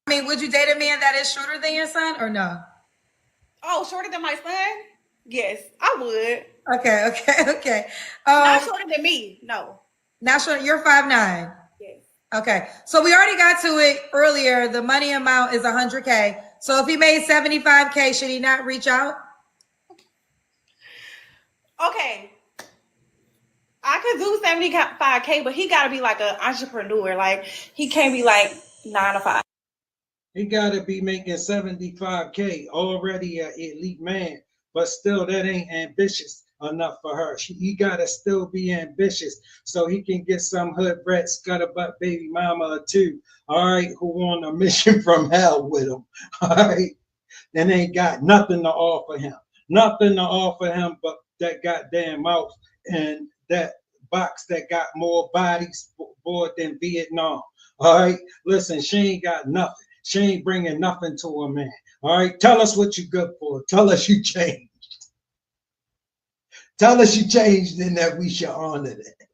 I mean, would you date a man that is shorter than your son or no? Oh, shorter than my son? Yes, I would. Okay. Not shorter than me, no. Not shorter. You're 5'9". Yes. Okay. So we already got to it earlier. The money amount is 100K. So if he made 75K, should he not reach out? Okay. I could do 75K, but he got to be like an entrepreneur. Like, he can't be like 9 to 5. He got to be making 75K, already an elite man, but still that ain't ambitious enough for her. He got to still be ambitious so he can get some hood rat scuttlebutt baby mama or two, all right, who on a mission from hell with him, all right, and ain't got nothing to offer him. Nothing to offer him but that goddamn mouth and that box that got more bodies board than Vietnam. All right, listen, she ain't got nothing. She ain't bringing nothing to a man. All right, tell us what you good for. Tell us you changed. Tell us you changed and that we should honor that.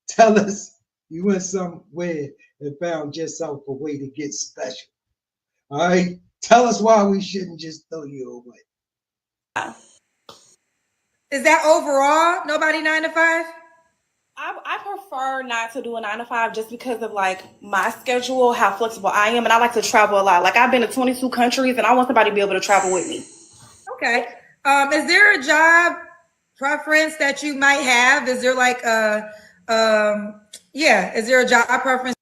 Tell us you went somewhere and found yourself a way to get special. All right, tell us why we shouldn't just throw you away. Is that overall nobody 9 to 5? I prefer not to do a 9 to 5 just because of like my schedule, how flexible I am, and I like to travel a lot. Like I've been to 22 countries, and I want somebody to be able to travel with me. Okay. Is there a job preference that you might have? Is there like is there a job preference?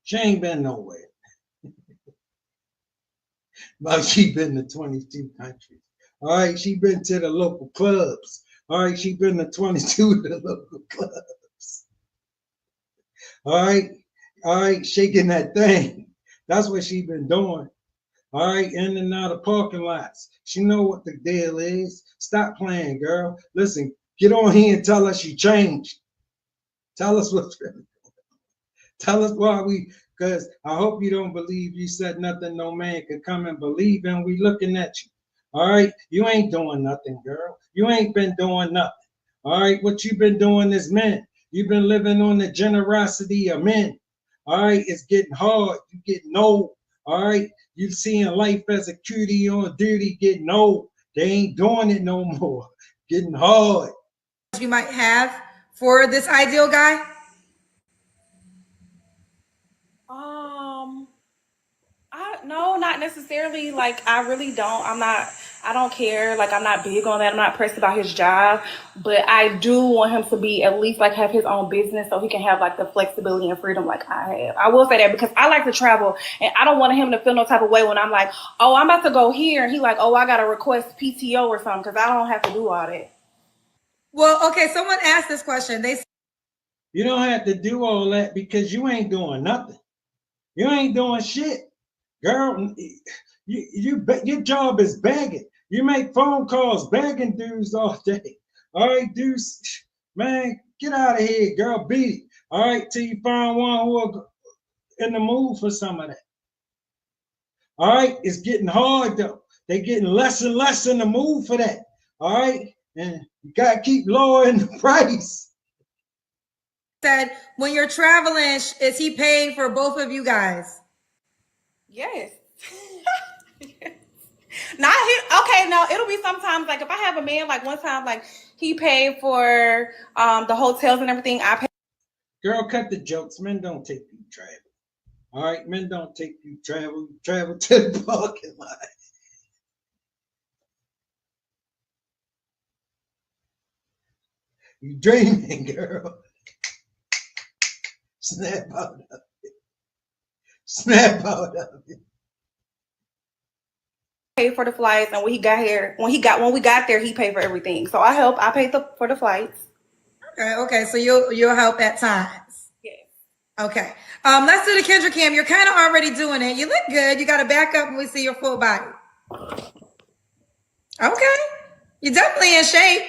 She ain't been nowhere. But she been to 22 countries. All right, she been to the local clubs. All right, she been to 22 of the local clubs. All right, shaking that thing. That's what she been doing. All right, in and out of parking lots. She know what the deal is. Stop playing, girl. Listen, get on here and tell us you changed. Tell us what's really going on. Tell us why because I hope you don't believe you said nothing no man could come and believe in. We looking at you. All right, you ain't doing nothing, girl. You ain't been doing nothing. All right, what you been doing is men. You've been living on the generosity of men. All right, it's getting hard. You getting old. All right, you seeing life as a cutie on duty, getting old. They ain't doing it no more. Getting hard. You might have for this ideal guy? No, not necessarily. Like I really don't. I don't care. Like, I'm not big on that. I'm not pressed about his job, but I do want him to be at least like have his own business so he can have like the flexibility and freedom like I have. I will say that because I like to travel and I don't want him to feel no type of way when I'm like, oh, I'm about to go here. And he like, oh, I got to request PTO or something because I don't have to do all that. Well, okay, someone asked this question. You don't have to do all that because you ain't doing nothing. You ain't doing shit. Girl, your job is begging. You make phone calls begging dudes all day. All right, dudes, man, get out of here, girl. Beat it. All right, till you find one who are in the mood for some of that. All right, it's getting hard though. They're getting less and less in the mood for that. All right, and you gotta keep lowering the price. Said, when you're traveling, is he paying for both of you guys? Yes. Not here. Okay, no, it'll be sometimes like if I have a man, like one time, like he paid for the hotels and everything. I pay. Girl, cut the jokes. Men don't take you travel. All right, men don't take you travel. Travel to the parking lot. You dreaming, girl. Snap out of it. Snap out of it. Paid for the flights, and when we got there, he paid for everything. So I paid for the flights. Okay, so you'll help at times. Yes. Okay. Let's do the Kendra Cam. You're kind of already doing it. You look good. You got to back up when we see your full body. Okay. You're definitely in shape.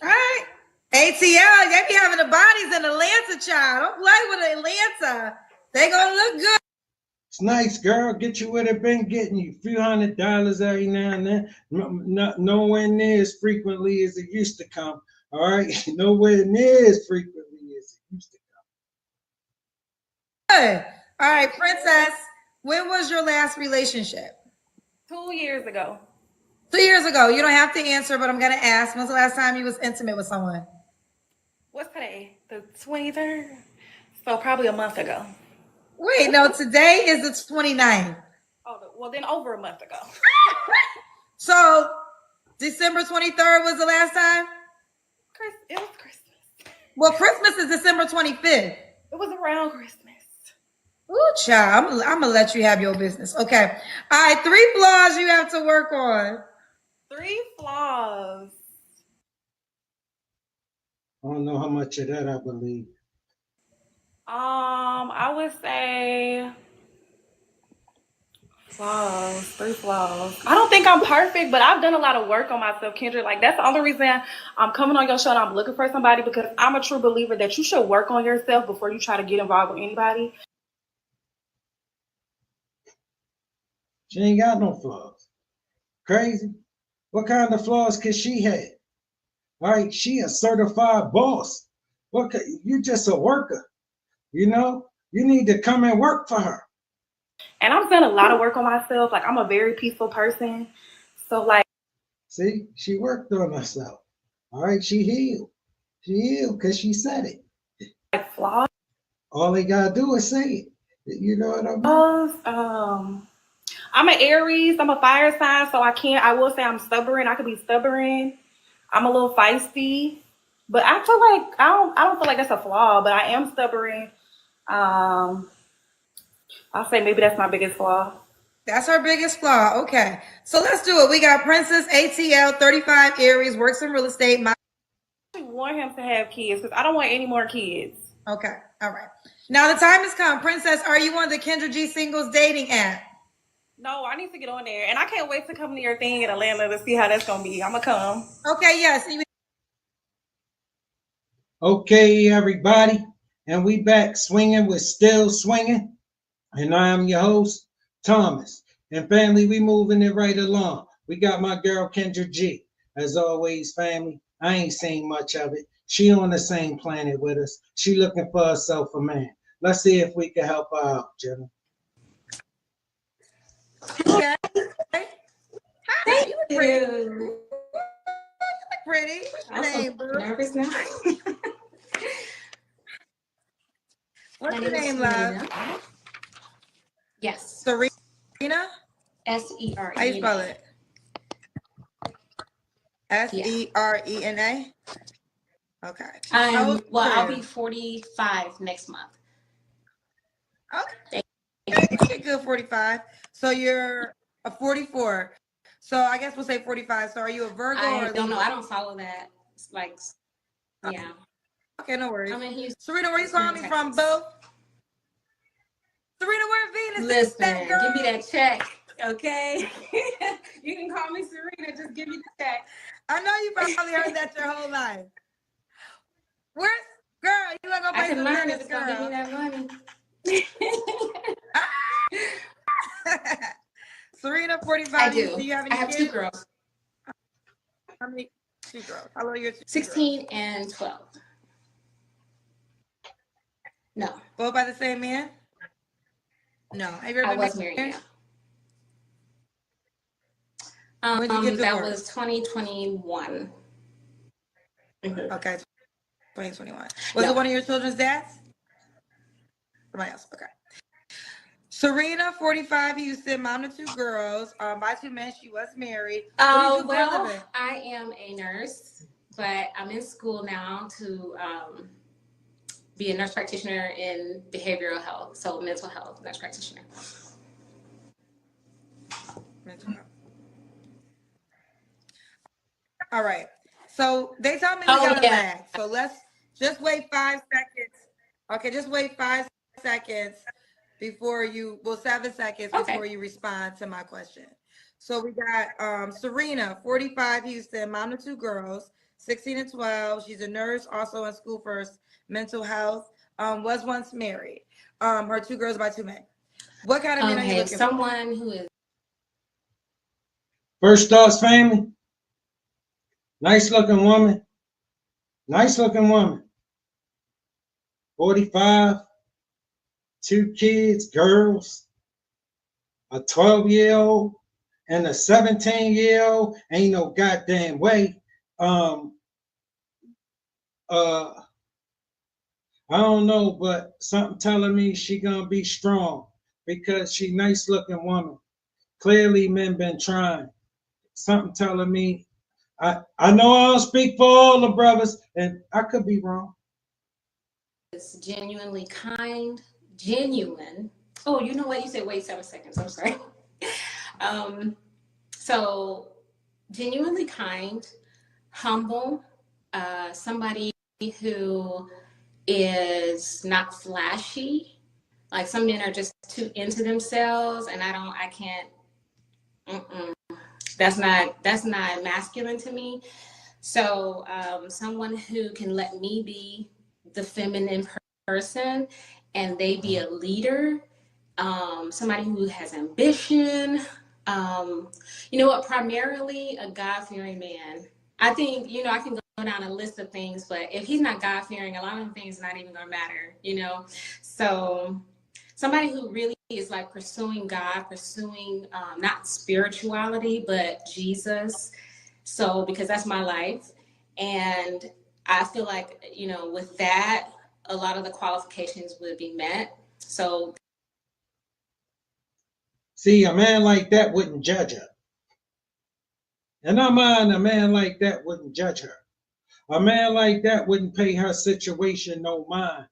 All right. ATL, they be having the bodies in Atlanta, child. Don't play with Atlanta. They gonna look good. It's nice, girl. Get you what it been getting you. $few $100 every now and then. Nowhere near as frequently as it used to come. All right, nowhere near as frequently as it used to come. Good. All right, Princess. When was your last relationship? 2 years ago. 2 years ago. You don't have to answer, but I'm gonna ask. When's the last time you was intimate with someone? What's today? The 23rd. So probably a month ago. Wait, no. Today is the 29th. Oh, well then over a month ago. So December 23rd was the last time? It was Christmas. Well, Christmas is December 25th. It was around Christmas. Ooh, child, I'm gonna let you have your business. Okay. All right, 3 flaws you have to work on. 3 flaws. I don't know how much of that I believe. I would say flaws, 3 flaws. I don't think I'm perfect, but I've done a lot of work on myself, Kendra. Like, that's the only reason I'm coming on your show and I'm looking for somebody, because I'm a true believer that you should work on yourself before you try to get involved with anybody. She ain't got no flaws. Crazy. What kind of flaws could she have? All right, she a certified boss. You just a worker. You know, you need to come and work for her. And I've done a lot of work on myself. Like, I'm a very peaceful person. So, like, see, she worked on herself. All right, she healed. She healed because she said it. Like, flaws. All they gotta do is say it. You know what I mean? I'm an Aries. I'm a fire sign, so I will say I'm stubborn. I could be stubborn. I'm a little feisty, but I feel like I don't feel like that's a flaw, but I am stubborn. I'll say maybe that's my biggest flaw. That's her biggest flaw. Okay. So let's do it. We got Princess ATL, 35 Aries, works in real estate. I want him to have kids because I don't want any more kids. Okay. All right. Now the time has come. Princess, are you on the Kendra G singles dating app? No, I need to get on there. And I can't wait to come to your thing in Atlanta to see how that's going to be. I'm going to come. Okay, yes. Okay, everybody. And we back swinging with Still Swinging. And I am your host, Thomas. And family, we moving it right along. We got my girl, Kendra G. As always, family, I ain't seen much of it. She on the same planet with us. She looking for herself a man. Let's see if we can help her out, Jenna. Okay. Thank you. You look pretty. What's your name, boo? Nervous now. What's your name, love? Yes. Serena? SERENA. How you spell it? Serena? Okay. I'll be 45 next month. Okay. Okay, good, 45. So you're a 44. So I guess we'll say 45. So are you a Virgo or a Libra? I don't know. I don't follow that. It's like, yeah. Okay, no worries. I'm in Houston. Serena, where you calling me from, boo? Serena, where Venus Listen, is that, give me that check, okay? You can call me Serena. Just give me the check. I know you probably heard that your whole life. Where's girl? You like gonna pay I can some learn tennis, if it's gonna give me that money. Serena, 45. I do. Do you have any I have kids? 2 girls. How many? 2 girls. How old are your 2 16 girls? and 12. No. Both by the same man? No. Have you ever I been was married, yeah. When did you get that divorced? was 2021. Mm-hmm. Okay, 2021. Was it one of your children's dads? Somebody else. Okay. Serena, 45, Houston, mom of 2 girls, by 2 men. She was married. What do you do for a living? I am a nurse, but I'm in school now to be a nurse practitioner in behavioral health, so mental health nurse practitioner. Mental health. All right. So they tell me we got a lag. So let's just wait 5 seconds. Okay, just wait 5 seconds before you, 7 seconds before you respond to my question. So we got Serena, 45, Houston, mom of 2 girls, 16 and 12. She's a nurse, also in school for mental health. Was once married. Her 2 girls by 2 men. What kind of men are you looking for? Someone who is First thoughts, family. Nice looking woman. Nice looking woman. 45, 2 kids, girls, a 12-year-old and a 17-year-old. Ain't no goddamn way. I don't know, but something telling me she gonna be strong because she nice looking woman. Clearly men been trying. Something telling me, I know I don't speak for all the brothers, and I could be wrong. genuinely kind, genuine. Oh, you know what? You said wait 7 seconds. I'm sorry. So genuinely kind, humble, somebody who is not flashy. Like some men are just too into themselves, and I can't. That's not masculine to me. So someone who can let me be the feminine person, and they be a leader. Somebody who has ambition. You know what? Primarily a God-fearing man. I think, I can go down a list of things, but if he's not God-fearing, a lot of things not even gonna matter, So somebody who really is like pursuing God, pursuing not spirituality, but Jesus. So because that's my life. And I feel like, with that, a lot of the qualifications would be met. So See, a man like that wouldn't judge her. In our mind, a man like that wouldn't judge her. A man like that wouldn't pay her situation no mind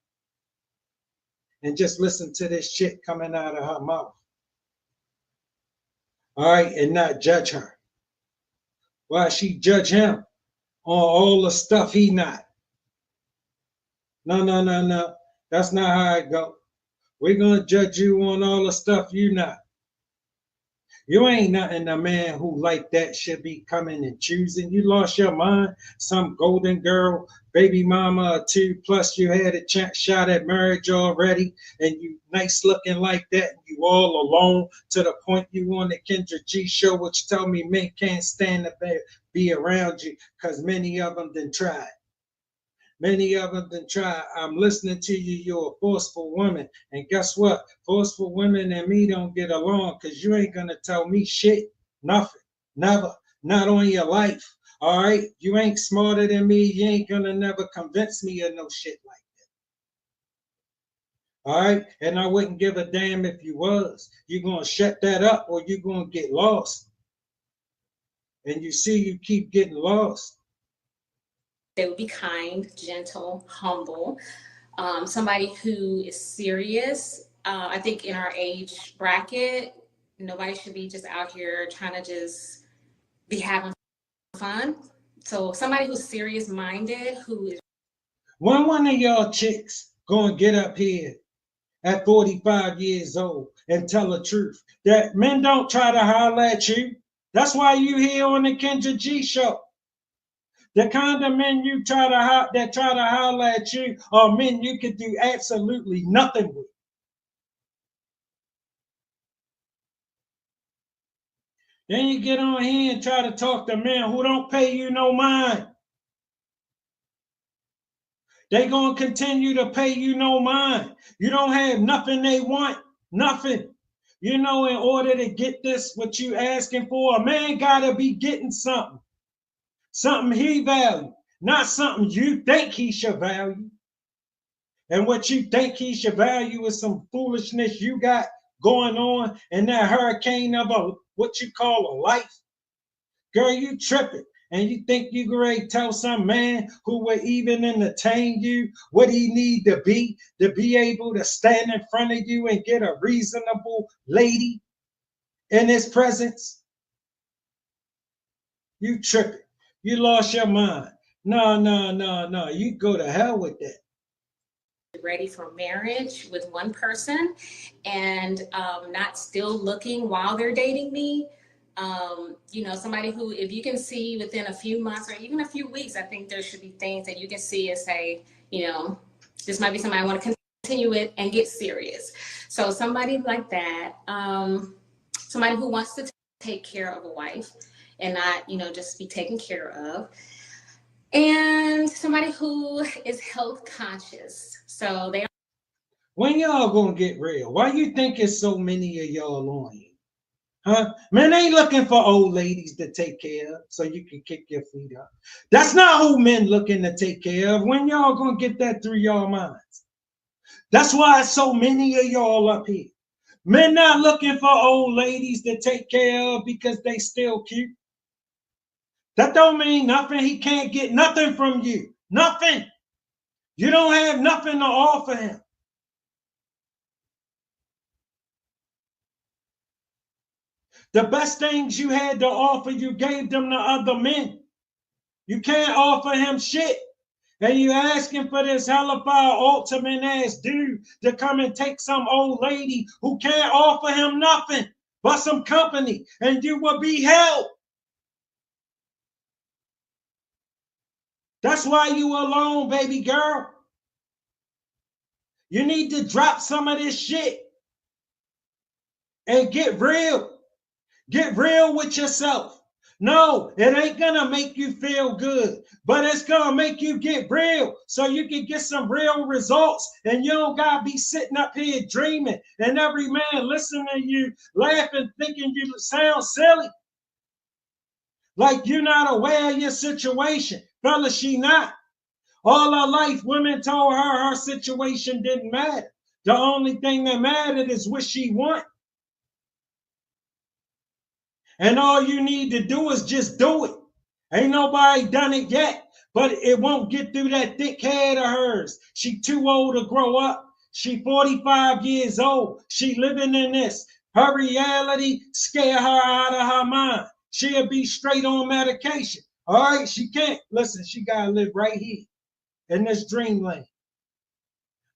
and just listen to this shit coming out of her mouth. All right, and not judge her. Why she judge him on all the stuff he not? No. That's not how it go. We're gonna judge you on all the stuff you not. You ain't nothing a man who like that should be coming and choosing. You lost your mind. Some golden girl, baby mama or 2, plus you had a shot at marriage already, and you nice looking like that, and you all alone to the point you on the Kendra G show, which tell me men can't stand to be around you because many of them done tried. Many of them done try. I'm listening to you. You're a forceful woman. And guess what? Forceful women and me don't get along because you ain't going to tell me shit. Nothing. Never. Not on your life. All right? You ain't smarter than me. You ain't going to never convince me of no shit like that. All right? And I wouldn't give a damn if you was. You're going to shut that up or you're going to get lost. and you see you keep getting lost. They would be kind, gentle, humble, somebody who is serious. I think in our age bracket, nobody should be just out here trying to just be having fun. So somebody who's serious minded, who is. When one of y'all chicks gonna get up here at 45 years old and tell the truth that men don't try to holler at you? That's why you here on the Kendra G show. The kind of men you try to holler at you are men you could do absolutely nothing with. Then you get on here and try to talk to men who don't pay you no mind. They gonna continue to pay you no mind. You don't have nothing they want, nothing. You know, in order to get this, what you asking for, a man gotta be getting something. Something he value, not something you think he should value. And what you think he should value is some foolishness you got going on in that hurricane of a what you call a life. Girl, you tripping. And you think you great tell some man who would even entertain you what he need to be able to stand in front of you and get a reasonable lady in his presence? You tripping. You lost your mind. No. You go to hell with that. Ready for marriage with one person and not still looking while they're dating me. You know, somebody who, if you can see within a few months or even a few weeks, I think there should be things that you can see and say, you know, this might be somebody I want to continue with and get serious. So somebody like that, somebody who wants to take care of a wife and not, you know, just be taken care of. And somebody who is health conscious. So they. When y'all gonna get real? Why you think it's so many of y'all on here? Huh? Men ain't looking for old ladies to take care of so you can kick your feet up. That's not who men looking to take care of. When y'all gonna get that through y'all minds? That's why so many of y'all up here. Men not looking for old ladies to take care of because they still cute. That don't mean nothing. He can't get nothing from you. Nothing. You don't have nothing to offer him. The best things you had to offer, you gave them to other men. You can't offer him shit. And you asking for this hellified ultimate ass dude to come and take some old lady who can't offer him nothing but some company, and you will be held. That's why you alone, baby girl. You need to drop some of this shit and get real. Get real with yourself. No, it ain't gonna make you feel good, but it's gonna make you get real so you can get some real results and you don't gotta be sitting up here dreaming and every man listening to you laughing, thinking you sound silly. Like you're not aware of your situation. Fella, she not. All her life, women told her her situation didn't matter. The only thing that mattered is what she want. And all you need to do is just do it. Ain't nobody done it yet, but it won't get through that thick head of hers. She too old to grow up. She 45 years old. She living in this. Her reality scare her out of her mind. She'll be straight on medication. All right, she can't. Listen, she got to live right here in this dreamland.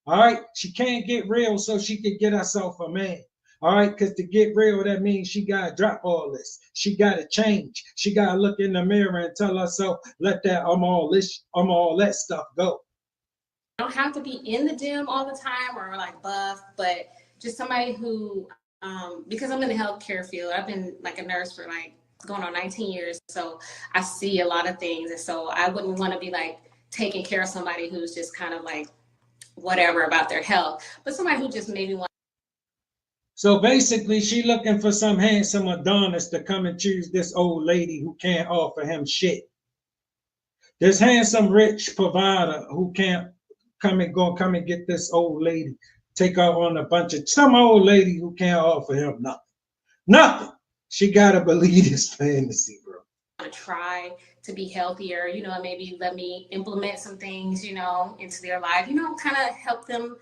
All right, she can't get real so she can get herself a man. All right, because to get real, that means she got to drop all this. She got to change. She got to look in the mirror and tell herself, let that I'm all that stuff go. Don't have to be in the gym all the time or like buff, but just somebody who, because I'm in the healthcare field, I've been like a nurse for like going on 19 years. So I see a lot of things. And so I wouldn't want to be like taking care of somebody who's just kind of like whatever about their health, but somebody who just maybe wants. So basically, she looking for some handsome Adonis to come and choose this old lady who can't offer him shit. This handsome rich provider who can't come and get this old lady, take her on a bunch of some old lady who can't offer him nothing. Nothing. She gotta believe this fantasy, bro. to try to be healthier, you know, and maybe let me implement some things, you know, into their life, you know, kind of help them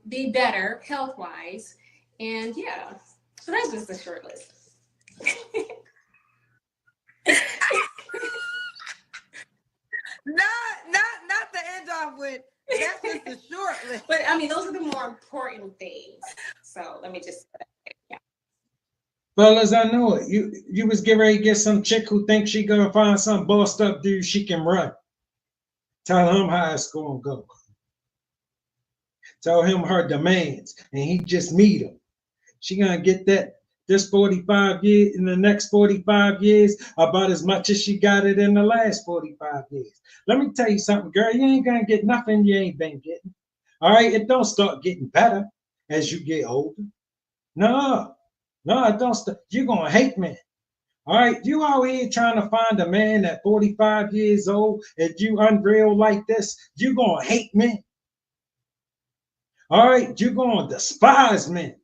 be better health wise. And yeah, so that's just a short list. Not to end off with, that's just a short list. But I mean, those are the more important things. So let me just, yeah. Fellas, I know it. You was getting ready to get some chick who thinks she gonna find some bossed up dude she can run. Tell him how it's gonna go. Tell him her demands, and he just meet them. She gonna get that this 45 years in the next 45 years about as much as she got it in the last 45 years. Let me tell you something, girl. You ain't gonna get nothing you ain't been getting. All right, it don't start getting better as you get older. No, it don't start. You're gonna hate men. All right, you out here trying to find a man at 45 years old. If you unreal like this, you're gonna hate men. All right, you're gonna despise men.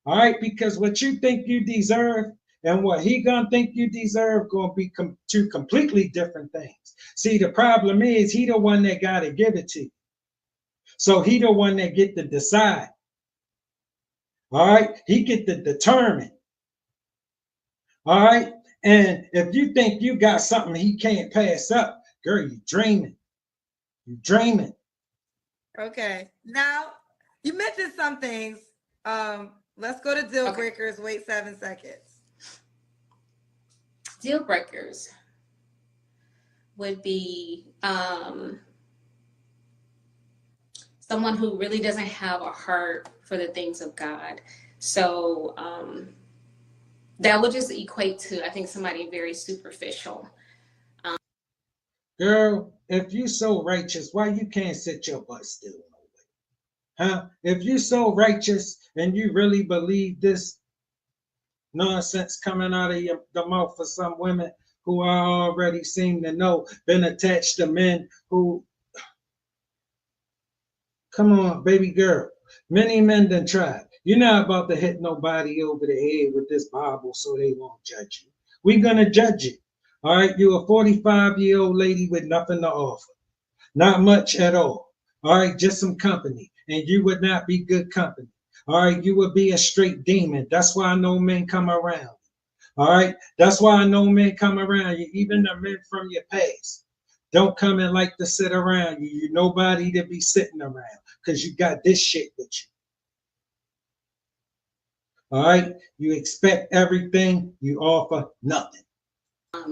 All right, because what you think you deserve and what he gonna think you deserve gonna be two completely different things. See, the problem is he the one that gotta give it to you. So he the one that get to decide. All right, he get to determine. All right, and if you think you got something he can't pass up, girl, you dreaming. You dreaming. Okay, now you mentioned some things. Let's go to deal breakers. Wait 7 seconds. Deal breakers would be someone who really doesn't have a heart for the things of God. So that would just equate to, I think, somebody very superficial. Girl, if you so righteous, why you can't sit your butt still? Huh? If you so righteous and you really believe this nonsense coming out of the mouth of some women who I already seem to know, been attached to men who, come on, baby girl, many men done tried. You're not about to hit nobody over the head with this Bible so they won't judge you. We're gonna judge you. All right, you're a 45-year-old lady with nothing to offer. Not much at all. All right, just some company. And you would not be good company. All right, you would be a straight demon. That's why no men come around. All right, that's why no men come around you. Even the men from your past don't come and like to sit around you. You're nobody to be sitting around because you got this shit with you. All right, you expect everything, you offer nothing.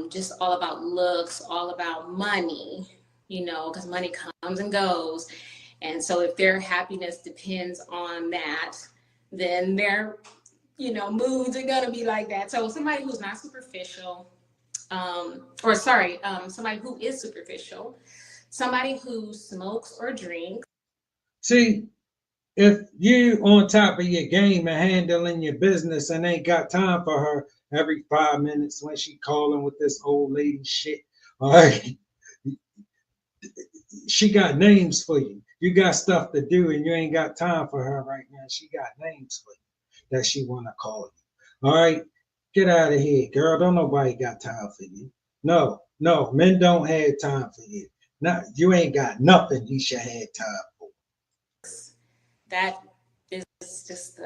Just all about looks, all about money, you know, because money comes and goes. And so if their happiness depends on that, then their, you know, moods are going to be like that. So somebody who's not superficial, somebody who is superficial, somebody who smokes or drinks. See, if you on top of your game and handling your business and ain't got time for her every 5 minutes when she calling with this old lady shit, all right, she got names for you. You got stuff to do and you ain't got time for her right now. She got names for you that she want to call you. All right, get out of here, girl. Don't nobody got time for you. No, men don't have time for you. Not, you ain't got nothing he should have time for. That is just,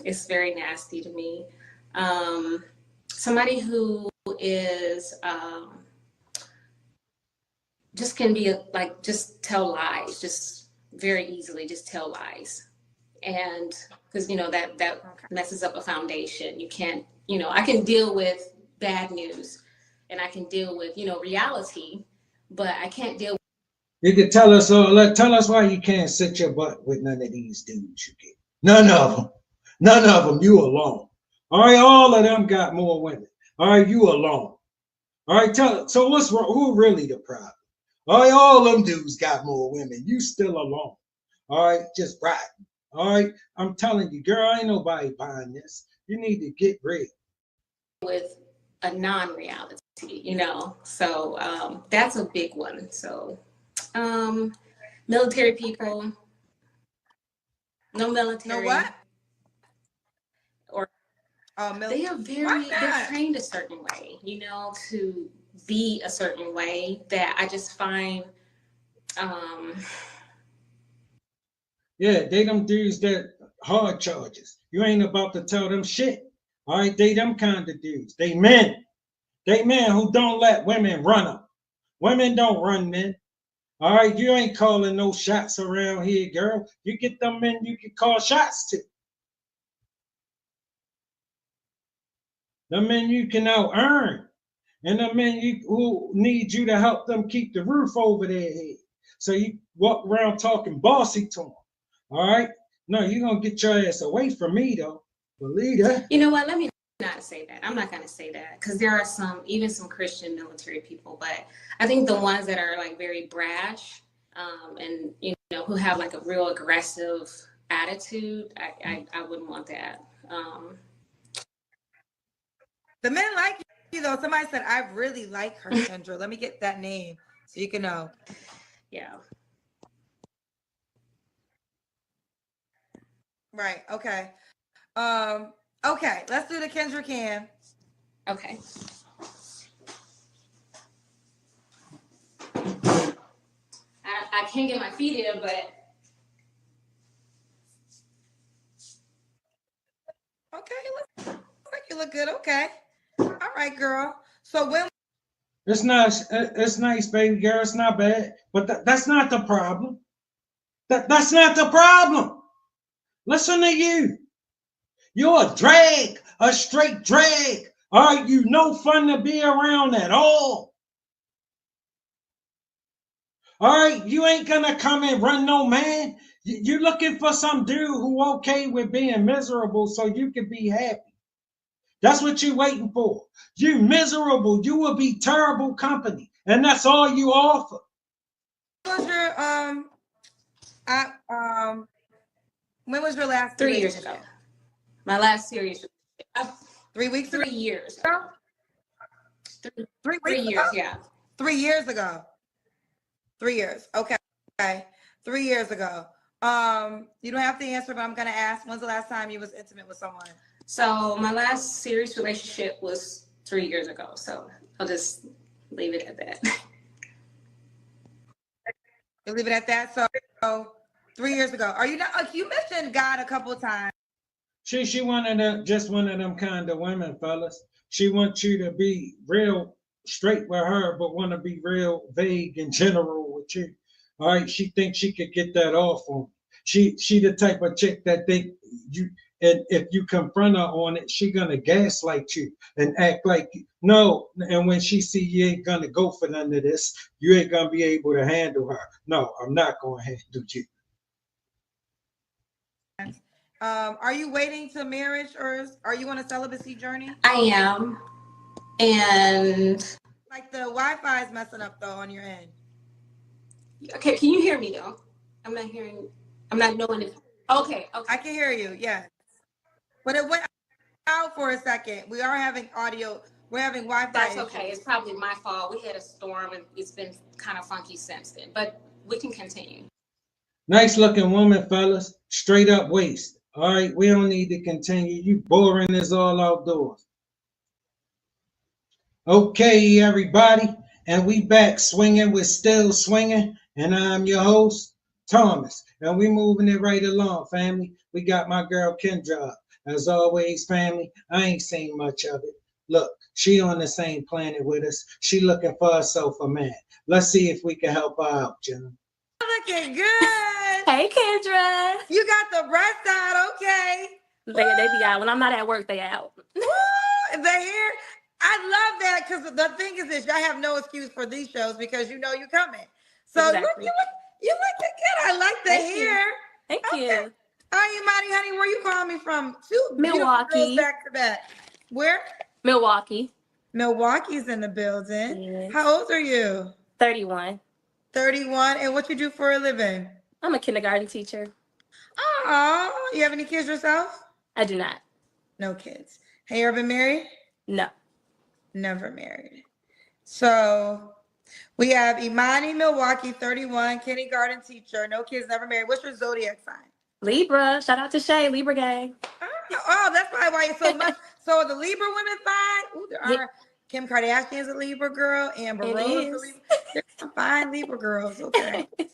it's very nasty to me. Somebody who is, just can be like, just tell lies, just very easily just tell lies. And because, you know, that messes up a foundation. You can't, you know, I can deal with bad news and I can deal with, you know, reality, but I can't deal with. You can tell us why you can't sit your butt with none of these dudes you get. None of them, you alone. All right, all of them got more women. All right, you alone. All right, so what's wrong? Who really the problem? All right, all them dudes got more women. You still alone. All right, just riding. All right, I'm telling you, girl, ain't nobody buying this. You need to get real. With a non-reality, you know, so that's a big one. So military people, no military. No what? Or They are they're trained a certain way, you know, to be a certain way that I just find, Yeah, they them dudes that hard charges. You ain't about to tell them shit. All right, they them kind of dudes. They men. They men who don't let women run them. Women don't run men. All right, you ain't calling no shots around here, girl. You get them men you can call shots to. The men you can out earn. And the men who need you to help them keep the roof over their head. So you walk around talking bossy to them. All right? No, you're going to get your ass away from me, though. Believe that. you know what, let me not say that. I'm not going to say that because there are even some Christian military people, but I think the ones that are like very brash, and, you know, who have like a real aggressive attitude, I wouldn't want that. The men like you though. Somebody said, I really like her, Kendra. Let me get that name so you can know. Yeah. Right. Okay. Okay. Let's do the Kendra Can. Okay. I can't get my feet in, but okay, looks like you look good. Okay. All right, girl. So when It's nice, baby girl. It's not bad. But that's not the problem. That's not the problem. Listen to you. You're a drag, a straight drag. All right, you no fun to be around at all. All right, you ain't gonna come and run no man. You're looking for some dude who okay with being miserable so you can be happy. That's what you're waiting for. You miserable, you will be terrible company, and that's all you offer. was your when was your last 3 years ago? My last serious relationship. 3 weeks ago? 3 years. 3 years, ago? yeah. 3 years ago. 3 years. Okay. 3 years ago. You don't have to answer, but I'm gonna ask. When's the last time you was intimate with someone? So my last serious relationship was 3 years ago. So I'll just leave it at that. You leave it at that. So 3 years ago. Are you not? You mentioned God a couple of times. She one of them kind of women, fellas. She wants you to be real straight with her, but want to be real vague and general with you. All right, she thinks she could get that off on you. She the type of chick that think you, and if you confront her on it, she gonna gaslight you and act like no. And when she see you ain't gonna go for none of this, you ain't gonna be able to handle her. No, I'm not gonna handle you. Are you waiting to marriage or are you on a celibacy journey? I am. And like the Wi-Fi is messing up though on your end. Okay, can you hear me though? I'm not knowing if okay. I can hear you, yes. But it went out for a second. We are having audio. We're having Wi-Fi. That's okay. It's probably my fault. We had a storm and it's been kind of funky since then. But we can continue. Nice looking woman, fellas. Straight up waist. All right, we don't need to continue. You boring as all outdoors. Okay, everybody, and we back swinging. We're still swinging, and I'm your host, Thomas, and we moving it right along, family. We got my girl Kendra. As always, family, I ain't seen much of it. Look, she on the same planet with us. She looking for herself a man. Let's see if we can help her out, Jenna. Looking good. Hey, Kendra. You got the breast out, okay. They be out. When I'm not at work, they out. They're here. I love that because the thing is this, I have no excuse for these shows because you know you're coming. So exactly. you look good. I like the hair. Thank you. All right, Imani, honey, where you calling me from? Two Milwaukee. Back to back. Where? Milwaukee. Milwaukee's in the building. Yes. How old are you? 31. 31. And what you do for a living? I'm a kindergarten teacher. Oh, you have any kids yourself? I do not. No kids. Have you ever been married? No. Never married. So we have Imani, Milwaukee, 31, kindergarten teacher, no kids, never married. What's your zodiac sign? Libra. Shout out to Shay, Libra gang. Oh, that's probably why you're so much. So the Libra women fine? Ooh, there Yeah. are Kim Kardashian's a Libra girl, Amber It Rose is a is. Libra. There's some fine Libra girls. Okay. Okay.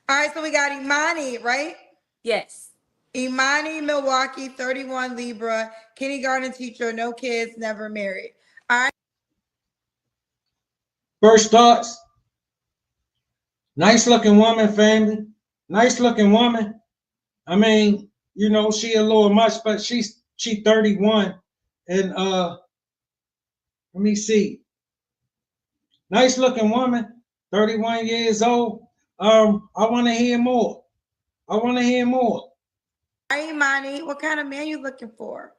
All right, so we got Imani, right? Yes. Imani, Milwaukee, 31 Libra, kindergarten teacher, no kids, never married. All right. First thoughts. Nice looking woman, family. Nice looking woman. I mean, you know, she a little much, but she 31. And let me see. Nice looking woman, 31 years old. I want to hear more. I want to hear more. All right, Imani, what kind of man you looking for?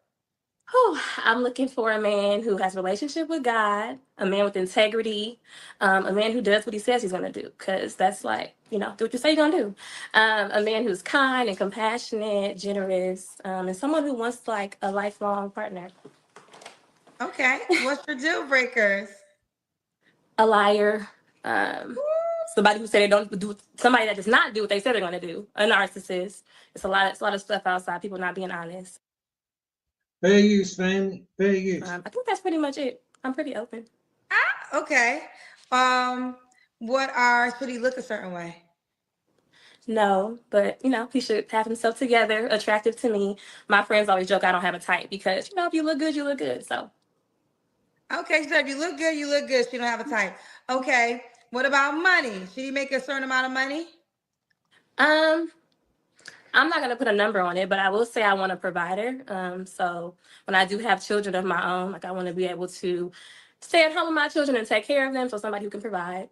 Whew, I'm looking for a man who has a relationship with God, a man with integrity, a man who does what he says he's going to do, because that's like, you know, do what you say you're going to do. A man who's kind and compassionate, generous, and someone who wants like a lifelong partner. Okay. What's your deal breakers? A liar, somebody who said they don't do, somebody that does not do what they said they're going to do, a narcissist. It's a lot of stuff outside, people not being honest. Fair use, family. Fair use. I think that's pretty much it. I'm pretty open. Okay. Should he look a certain way? No, but you know, he should have himself together, attractive to me. My friends always joke I don't have a type because, you know, if you look good, you look good. So Okay, so if you look good, you look good. She don't have a type. Okay. What about money? Should he make a certain amount of money? um I'm not gonna put a number on it, but I will say I want a provider. So when I do have children of my own, like I want to be able to stay at home with my children and take care of them. So somebody who can provide.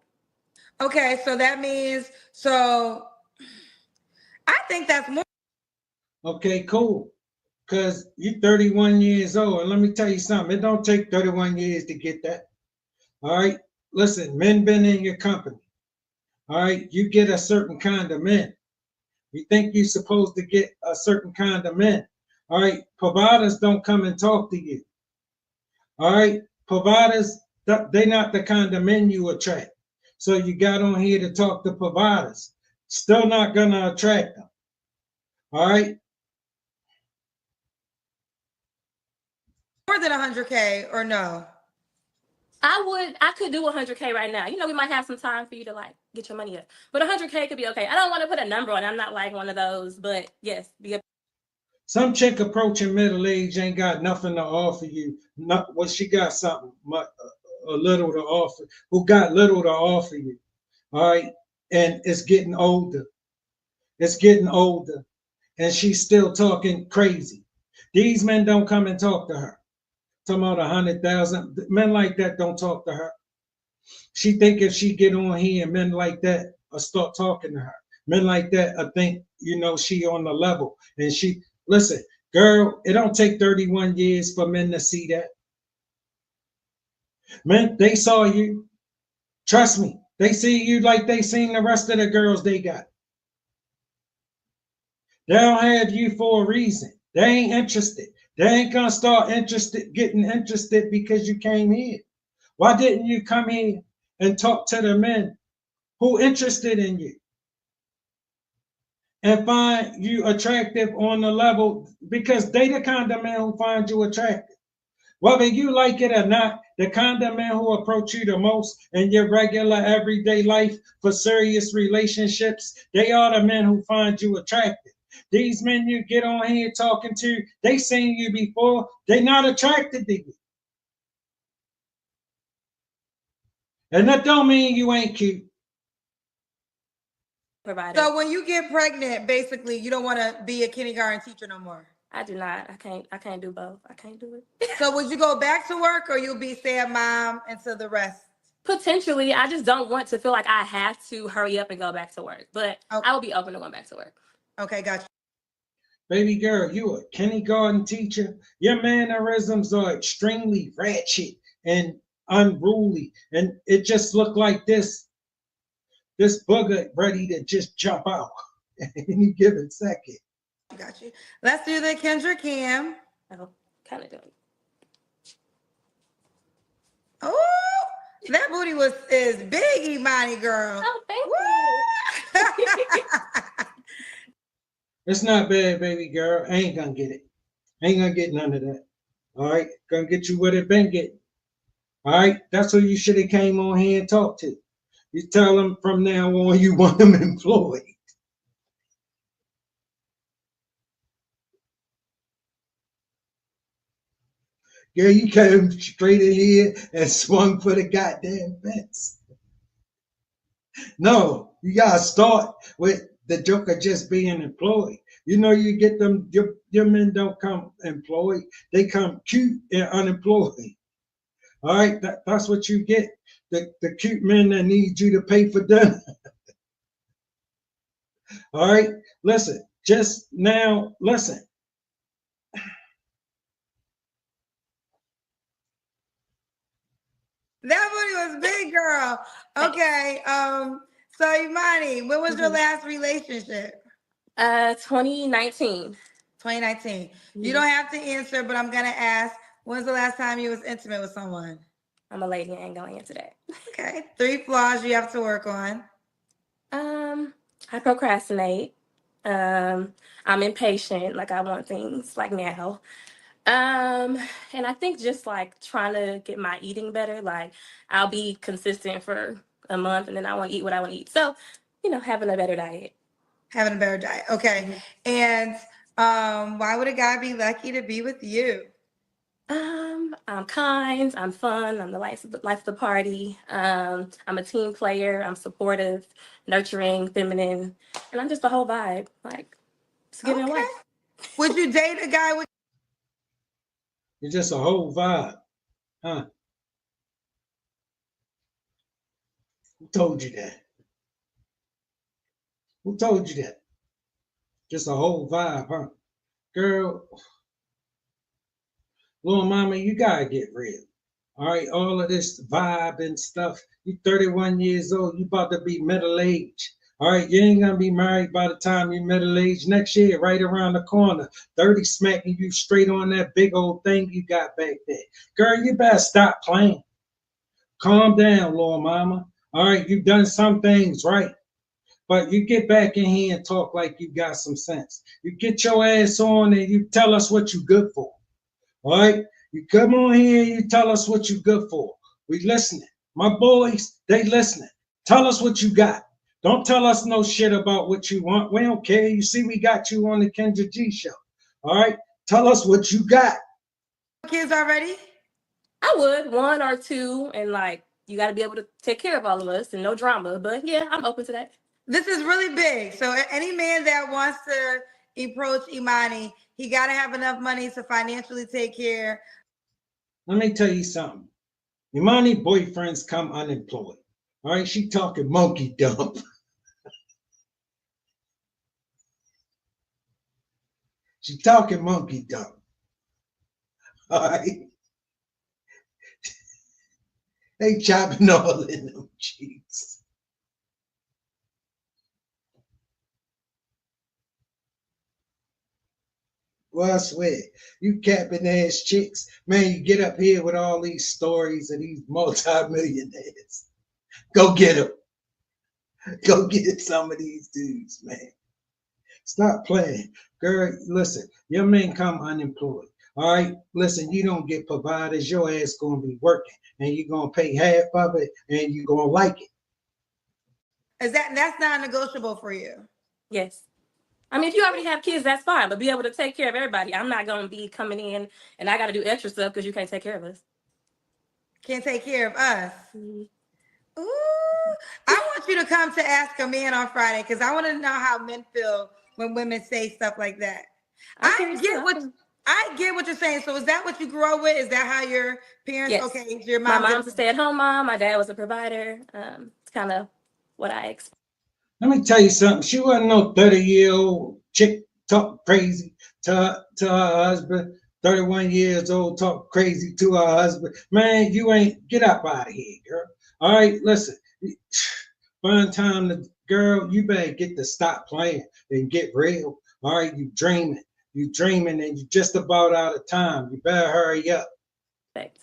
Okay, so that means I think that's more. Okay, cool. Because you're 31 years old. And let me tell you something. It don't take 31 years to get that. All right. Listen, men been in your company. All right. You get a certain kind of men. You think you're supposed to get a certain kind of men. All right. Providers don't come and talk to you. All right. Providers, they're not the kind of men you attract. So you got on here to talk to providers. Still not going to attract them. All right. More than 100K or no? I could do 100K right now. You know, we might have some time for you to like get your money up, but 100K could be okay. I don't want to put a number on it. I'm not like one of those, but yes, be a. Some chick approaching middle age ain't got nothing to offer you. Not well, she got something, a little to offer. Who got little to offer you? All right, and it's getting older. It's getting older, and she's still talking crazy. These men don't come and talk to her. Talking about 100,000 men like that don't talk to her. She think if she get on here, men like that will start talking to her. Men like that, I think, you know, she on the level. And she, listen, girl, it don't take 31 years for men to see that. Men, they saw you. Trust me, they see you like they seen the rest of the girls they got. They don't have you for a reason. They ain't interested. They ain't gonna start getting interested because you came here. Why didn't you come here and talk to the men who interested in you and find you attractive on the level, because they the kind of men who find you attractive. Whether you like it or not, the kind of men who approach you the most in your regular everyday life for serious relationships, they are the men who find you attractive. These men you get on here talking to, they seen you before, they not attracted to you. And that don't mean you ain't cute. Provider. So when you get pregnant, basically, you don't want to be a kindergarten teacher no more. I do not. I can't do both. I can't do it. So would you go back to work or you'll be stay-at-mom until the rest? Potentially, I just don't want to feel like I have to hurry up and go back to work. But Okay. I will be open to going back to work. Okay, gotcha. Baby girl, you a kindergarten teacher. Your mannerisms are extremely ratchet and unruly. And it just looked like this booger ready to just jump out any given second. Got you. Let's do the Kendra Cam. Oh, kind of doing. Oh, that booty is big, Imani girl. Oh, thank you. It's not bad, baby girl. I ain't gonna get it. I ain't gonna get none of that. All right, gonna get you what it been getting. All right, that's who you should have came on here and talked to. You tell them from now on you want them employed. Girl, you came straight in here and swung for the goddamn fence. No, you gotta start with the joker just being employed. You know, you get them, your men don't come employed, they come cute and unemployed. All right, that's what you get. The cute men that need you to pay for dinner. All right, listen, just now, listen. That booty was big, girl. Okay. So Imani, when was your last relationship? 2019. 2019. You don't have to answer, but I'm gonna ask, when's the last time you was intimate with someone? I'm a lady, I ain't gonna answer that. Okay. 3 flaws you have to work on. I procrastinate. I'm impatient, like I want things like now. And I think just like trying to get my eating better, like I'll be consistent for a month and then I want to eat what I want to eat. So, having a better diet. Having a better diet. Okay. And why would a guy be lucky to be with you? I'm kind, I'm fun, I'm the life of the party. I'm a team player, I'm supportive, nurturing, feminine, and I'm just the whole vibe. Like, it's giving Okay. life. Would you date a guy with You're just a whole vibe, huh? Who told you that? Who told you that? Just a whole vibe, huh? Girl, little mama, you gotta get real. All right, all of this vibe and stuff. You 31 years old, you about to be middle aged. All right, you ain't gonna be married by the time you're middle aged next year, right around the corner. 30 smacking you straight on that big old thing you got back there. Girl, you better stop playing. Calm down, little mama. All right, you've done some things right. But you get back in here and talk like you got some sense. You get your ass on and you tell us what you good for. All right? You come on here and you tell us what you good for. We listening. My boys, they listening. Tell us what you got. Don't tell us no shit about what you want. We don't care. You see, we got you on the Kendra G show. All right? Tell us what you got. kids already? I would, 1 or 2, and like, you got to be able to take care of all of us and no drama. But yeah, I'm open to that. This is really big. So any man that wants to approach Imani, he got to have enough money to financially take care. Let me tell you something. Imani boyfriends come unemployed. All right? She talking monkey dump. She talking monkey dump. All right? They chopping all in them cheeks. Well, I swear, you capping ass chicks, man, you get up here with all these stories of these multi-millionaires. Go get them. Go get some of these dudes, man. Stop playing. Girl, listen, your men come unemployed. All right, listen, you don't get providers, your ass gonna be working and you're gonna pay half of it and you're gonna like it. That's not negotiable for you? Yes. I mean, if you already have kids, that's fine, but be able to take care of everybody. I'm not going to be coming in and I got to do extra stuff because you can't take care of us. Can't take care of us. Mm-hmm. Ooh, I want you to come to Ask a Man on Friday because I want to know how men feel when women say stuff like that. I get what you're saying. So is that what you grew up with? Is that how your parents? Yes. Okay, your mom. My mom's a stay-at-home mom. My dad was a provider. It's kind of what I expect. Let me tell you something. She wasn't no 30-year-old chick talk crazy to her husband. 31 years old talk crazy to her husband. Man, you ain't get up out of here, girl. All right, listen. Fun time to girl, you better get to stop playing and get real. All right, you dreaming. You dreaming and you just about out of time. You better hurry up. Thanks.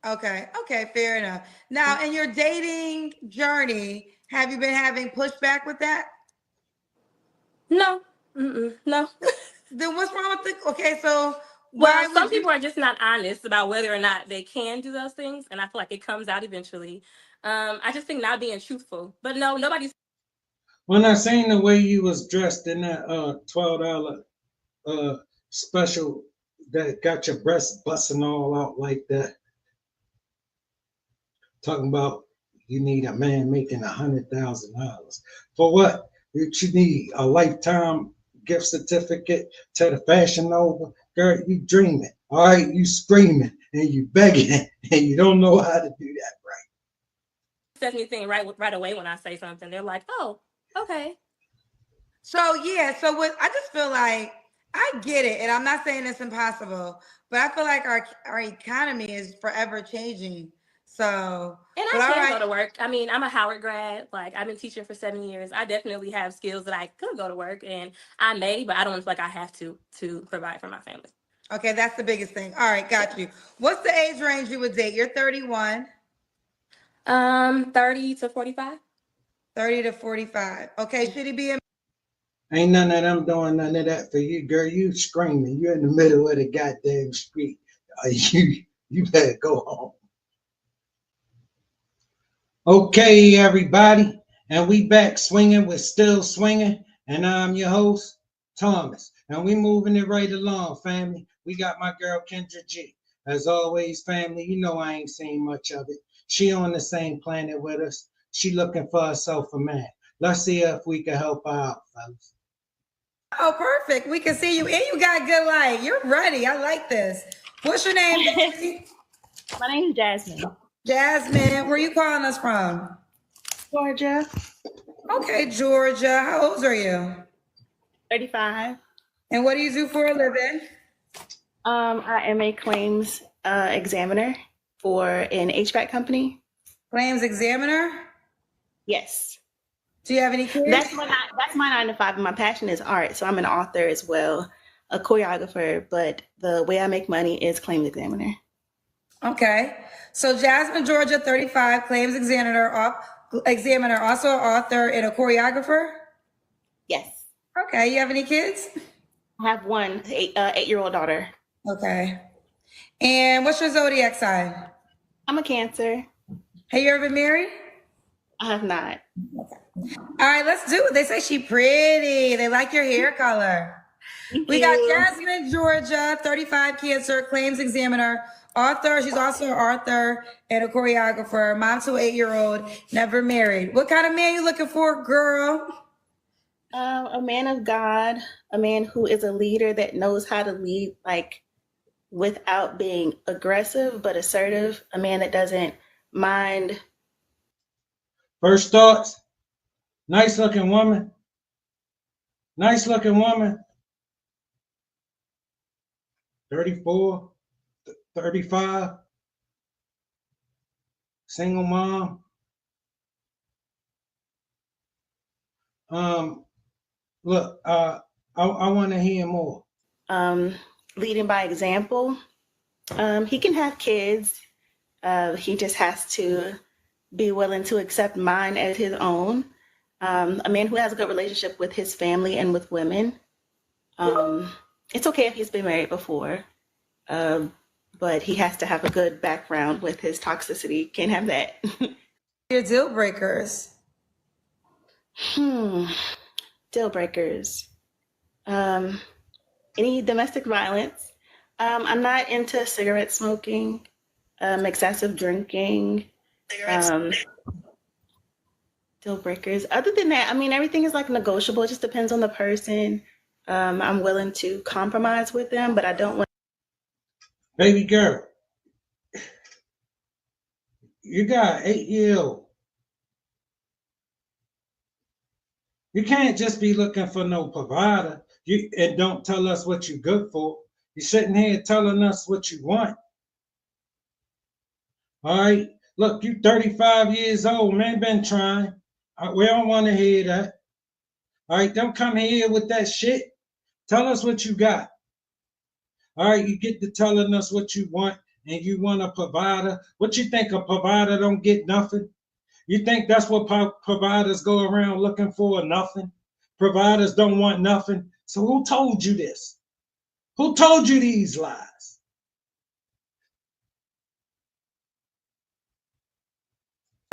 Okay, fair enough. Now, in your dating journey, have you been having pushback with that? No. No. Then what's wrong with the? Okay, so Why some would you? people are just not honest about whether or not they can do those things, and I feel like it comes out eventually. I just think not being truthful. But no, nobody's. When I seen the way you was dressed in that $12 special that got your breasts busting all out like that, talking about you need a man making $100,000 for what? You need a lifetime gift certificate to the Fashion Nova. Girl, you dreaming. All right, you screaming and you begging and you don't know how to do that right. Says anything right away when I say something. They're like, "Oh, okay." So yeah, so what I just feel like I get it, and I'm not saying it's impossible, but I feel like our economy is forever changing. So, And but I all can go right, to work. I mean, I'm a Howard grad. Like, I've been teaching for 7 years. I definitely have skills that I could go to work, and I may, but I don't feel like I have to provide for my family. okay, that's the biggest thing. All right, got you. What's the age range you would date? You're 31. 30 to 45. 30 to 45. Okay, should he be in? Ain't none of them doing none of that for you, girl. You screaming. You in the middle of the goddamn street. You better go home. Okay, everybody, and we back swinging with Still Swinging, and I'm your host, Thomas, and we moving it right along, family. We got my girl Kendra G. As always, family, you know I ain't seen much of it. She on the same planet with us. She looking for herself a man. Let's see if we can help her out, fellas. Oh, perfect. We can see you, and you got good light. You're ready. I like this. What's your name, baby? My name is Jasmine. Jasmine. Where you calling us from? Georgia, Okay, Georgia. How old are you? 35. And what do you do for a living? I am a claims examiner for an HVAC company. Claims examiner. Yes. Do you have any kids? That's my 9 to 5, and my passion is art. So I'm an author as well, a choreographer, but the way I make money is claims examiner. Okay. So Jasmine, Georgia, 35, claims examiner, also an author and a choreographer. Yes. Okay. You have any kids? I have one 8-year-old daughter. Okay. And what's your zodiac sign? I'm a Cancer. Have you ever been married? I have not. All right, let's do it. They say she pretty. They like your hair color. We got Jasmine, Georgia, 35, Cancer, claims examiner, author. She's also an author and a choreographer. Mom to an 8-year-old, never married. What kind of man you looking for, girl? A man of God, a man who is a leader that knows how to lead, like without being aggressive but assertive. A man that doesn't mind. First thoughts, nice looking woman. Nice looking woman. 34, 35, single mom. Look, I want to hear more. Leading by example. He can have kids. He just has to be willing to accept mine as his own. A man who has a good relationship with his family and with women. It's okay if he's been married before, but he has to have a good background with his toxicity. Can't have that. Your deal breakers. Deal breakers. Any domestic violence. I'm not into cigarette smoking, excessive drinking. Deal breakers. Other than that, I mean, everything is like negotiable. It just depends on the person. I'm willing to compromise with them, but I don't want. Baby girl, you got 8-year-old. You can't just be looking for no provider. And don't tell us what you're good for. You're sitting here telling us what you want. All right. Look, you 35 years old, man, been trying. We don't want to hear that. All right, don't come here with that shit. Tell us what you got. All right, you get to telling us what you want, and you want a provider. What you think, a provider don't get nothing? You think that's what providers go around looking for, nothing? Providers don't want nothing. So who told you this? Who told you these lies?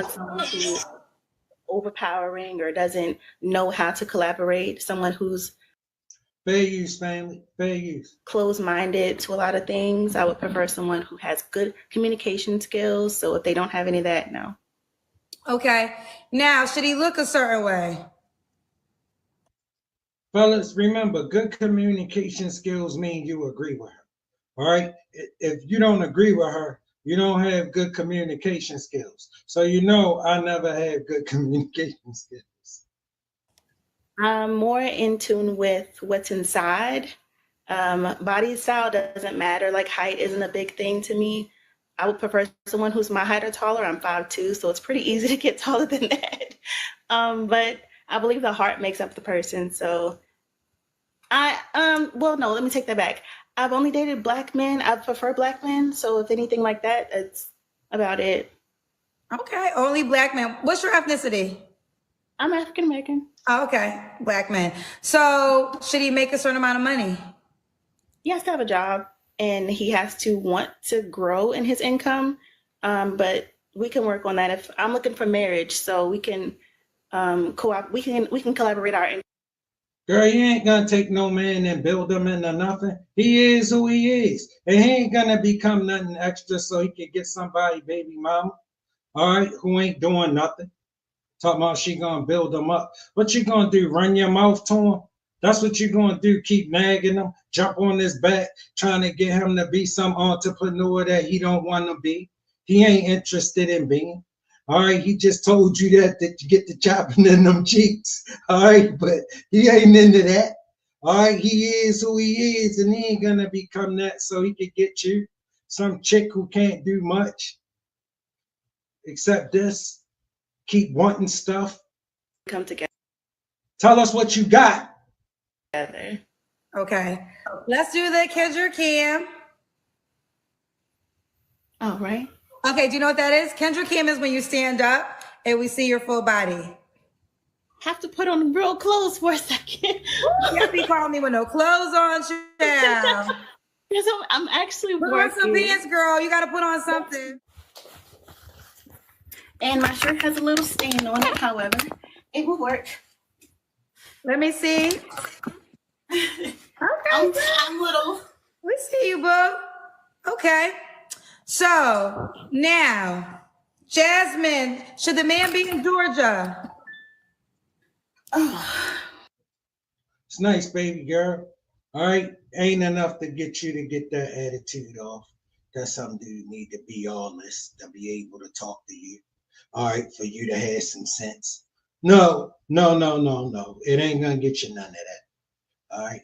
Someone who overpowering or doesn't know how to collaborate, someone who's Fair use, family. Fair use. closed-minded to a lot of things. I would prefer someone who has good communication skills. So if they don't have any of that, no. Okay. Now, should he look a certain way? Fellas, remember, good communication skills mean you agree with her. All right? If you don't agree with her, you don't have good communication skills. So you know I never had good communication skills. I'm more in tune with what's inside. Body style doesn't matter. Like height isn't a big thing to me. I would prefer someone who's my height or taller. I'm 5'2", so it's pretty easy to get taller than that. But I believe the heart makes up the person. So well, no, let me take that back. I've only dated black men. I prefer black men. So if anything like that, that's about it. Okay, only black men. What's your ethnicity? I'm African American. Oh, okay, black man. So should he make a certain amount of money? He has to have a job and he has to want to grow in his income. But we can work on that. If I'm looking for marriage, so we can we can collaborate our income. Girl, you ain't gonna take no man and build him into nothing. He is who he is. And he ain't gonna become nothing extra so he can get somebody baby mama, all right, who ain't doing nothing. Talking about she gonna build him up. What you gonna do, run your mouth to him? That's what you gonna do, keep nagging him, jump on his back, trying to get him to be some entrepreneur that he don't want to be. He ain't interested in being. All right, he just told you that you get the chopping in them cheeks. All right, but he ain't into that. All right, he is who he is, and he ain't gonna become that so he could get you some chick who can't do much except this. Keep wanting stuff. Come together. Tell us what you got. Okay, let's do the Kendra Cam. All right. Okay, do you know what that is? Kendra Cam is when you stand up and we see your full body. Have to put on real clothes for a second. You have to be calling me with no clothes on, child. Because I'm actually Put working. on some pants, girl. You got to put on something. And my shirt has a little stain on it. However, it will work. Let me see. Okay. I'm little. We see you, boo. Okay. So now, Jasmine, should the man be in Georgia? Oh. It's nice, baby girl. All right, ain't enough to get you to get that attitude off. That's something you need to be honest to be able to talk to you. All right, for you to have some sense. No. It ain't gonna get you none of that. All right.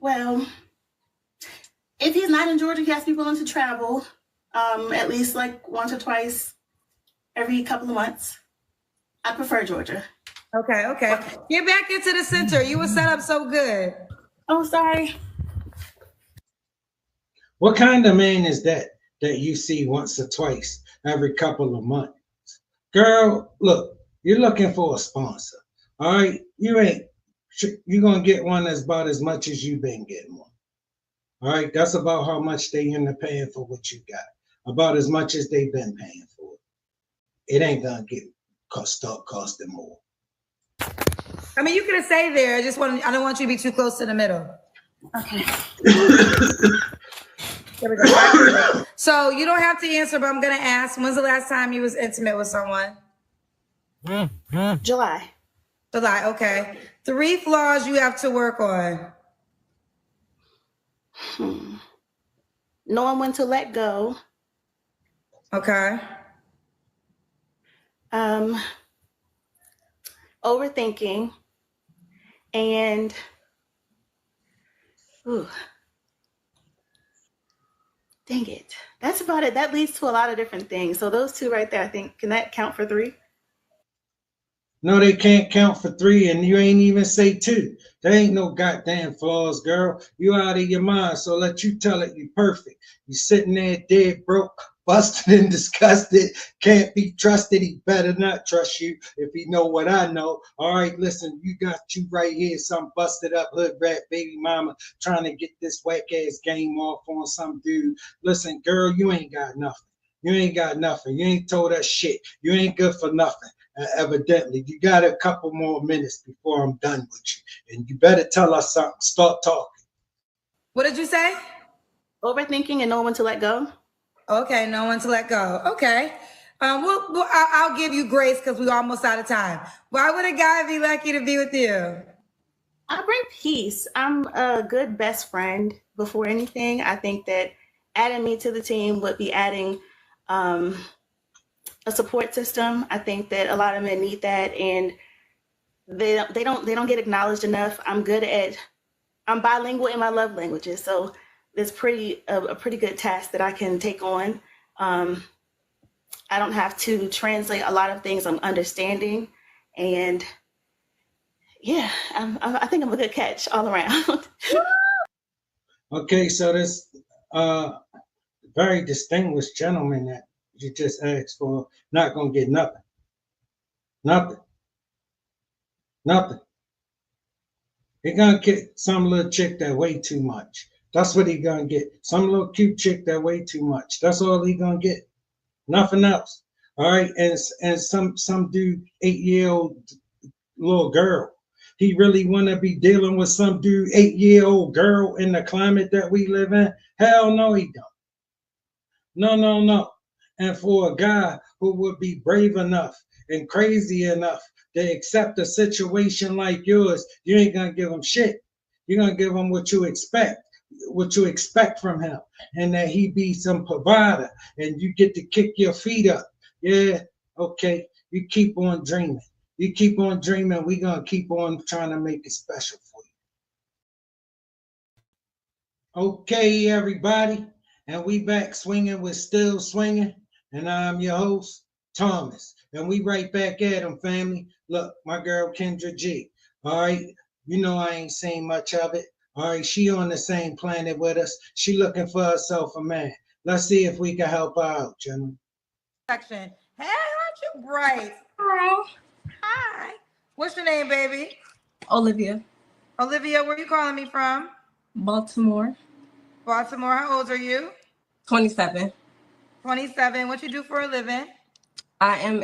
Well, if he's not in Georgia, he has to be willing to travel at least like once or twice every couple of months. I prefer Georgia. Okay. Get back into the center. You were set up so good. Oh, sorry. What kind of man is that you see once or twice every couple of months? Girl, look, you're looking for a sponsor. All right, you're gonna get one that's about as much as you've been getting one. All right, that's about how much they end up paying for what you got. About as much as they've been paying for it. It ain't gonna start costing more. I mean, you could have stayed there. I don't want you to be too close to the middle. Okay. There we go. So you don't have to answer, but I'm gonna ask. When's the last time you was intimate with someone? July. July. Okay. 3 flaws you have to work on. Knowing when to let go. Okay. Overthinking. And dang it. That's about it. That leads to a lot of different things. So those 2 right there, I think, can that count for 3? No, they can't count for 3, and you ain't even say 2. There ain't no goddamn flaws, girl. You out of your mind, so let you tell it you perfect. You sitting there dead broke, busted and disgusted, can't be trusted. He better not trust you if he know what I know. All right, listen, you got you right here, some busted up hood rat baby mama trying to get this whack ass game off on some dude. Listen, girl, you ain't got nothing. You ain't got nothing. You ain't told us shit. You ain't good for nothing. Evidently, you got a couple more minutes before I'm done with you, and you better tell us something. Start talking. What did you say? Overthinking and no one to let go. Okay, no one to let go. Okay. I'll give you grace because we're almost out of time. Why would a guy be lucky to be with you? I bring peace. I'm a good best friend before anything. I think that adding me to the team would be adding a support system. I think that a lot of men need that, and they don't get acknowledged enough. I'm bilingual in my love languages, so it's a pretty good task that I can take on. I don't have to translate a lot of things. I'm understanding, and yeah, I think I'm a good catch all around. Okay, so this very distinguished gentleman that you just asked for not gonna get nothing. Nothing. Nothing. He gonna get some little chick that weigh too much. That's what he gonna get. Some little cute chick that weigh too much. That's all he gonna get. Nothing else. All right, and some dude 8-year-old little girl. He really wanna be dealing with some dude 8-year-old girl in the climate that we live in? Hell no, he don't. No, no, no. And for a guy who would be brave enough and crazy enough to accept a situation like yours, you ain't gonna give him shit. You're gonna give him what you expect from him, and that he be some provider, and you get to kick your feet up. Yeah, okay. You keep on dreaming. You keep on dreaming. We're gonna keep on trying to make it special for you. Okay, everybody. And we back swinging with Still Swinging. And I'm your host, Thomas. And we right back at him, family. Look, my girl, Kendra G. All right. You know I ain't seen much of it. All right. She on the same planet with us. She looking for herself a man. Let's see if we can help her out, gentlemen. Section. Hey, aren't you bright? Hi. Hi. What's your name, baby? Olivia. Olivia, where you calling me from? Baltimore. Baltimore. How old are you? 27. 27. What you do for a living? I am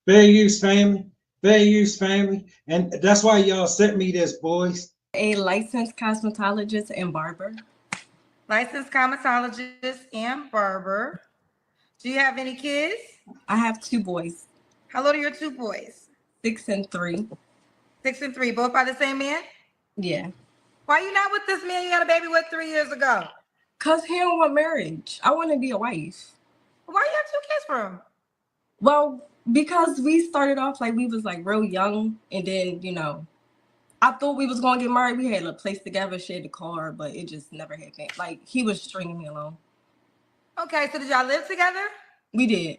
Fair use, family. Fair use, family. And that's why y'all sent me this, boys. a licensed cosmetologist and barber. Licensed cosmetologist and barber. Do you have any kids? I have 2 boys, How old are your 2 boys? 6 and 3. 6 and 3, both by the same man? Yeah. Why you not with this man you had a baby with 3 years ago? Cause he don't want marriage. I want to be a wife. Why you have 2 kids from? Well, because we started off like we was like real young, and then I thought we was gonna get married. We had a place together, shared the car, but it just never happened. Like he was stringing me along. Okay, so did y'all live together? We did.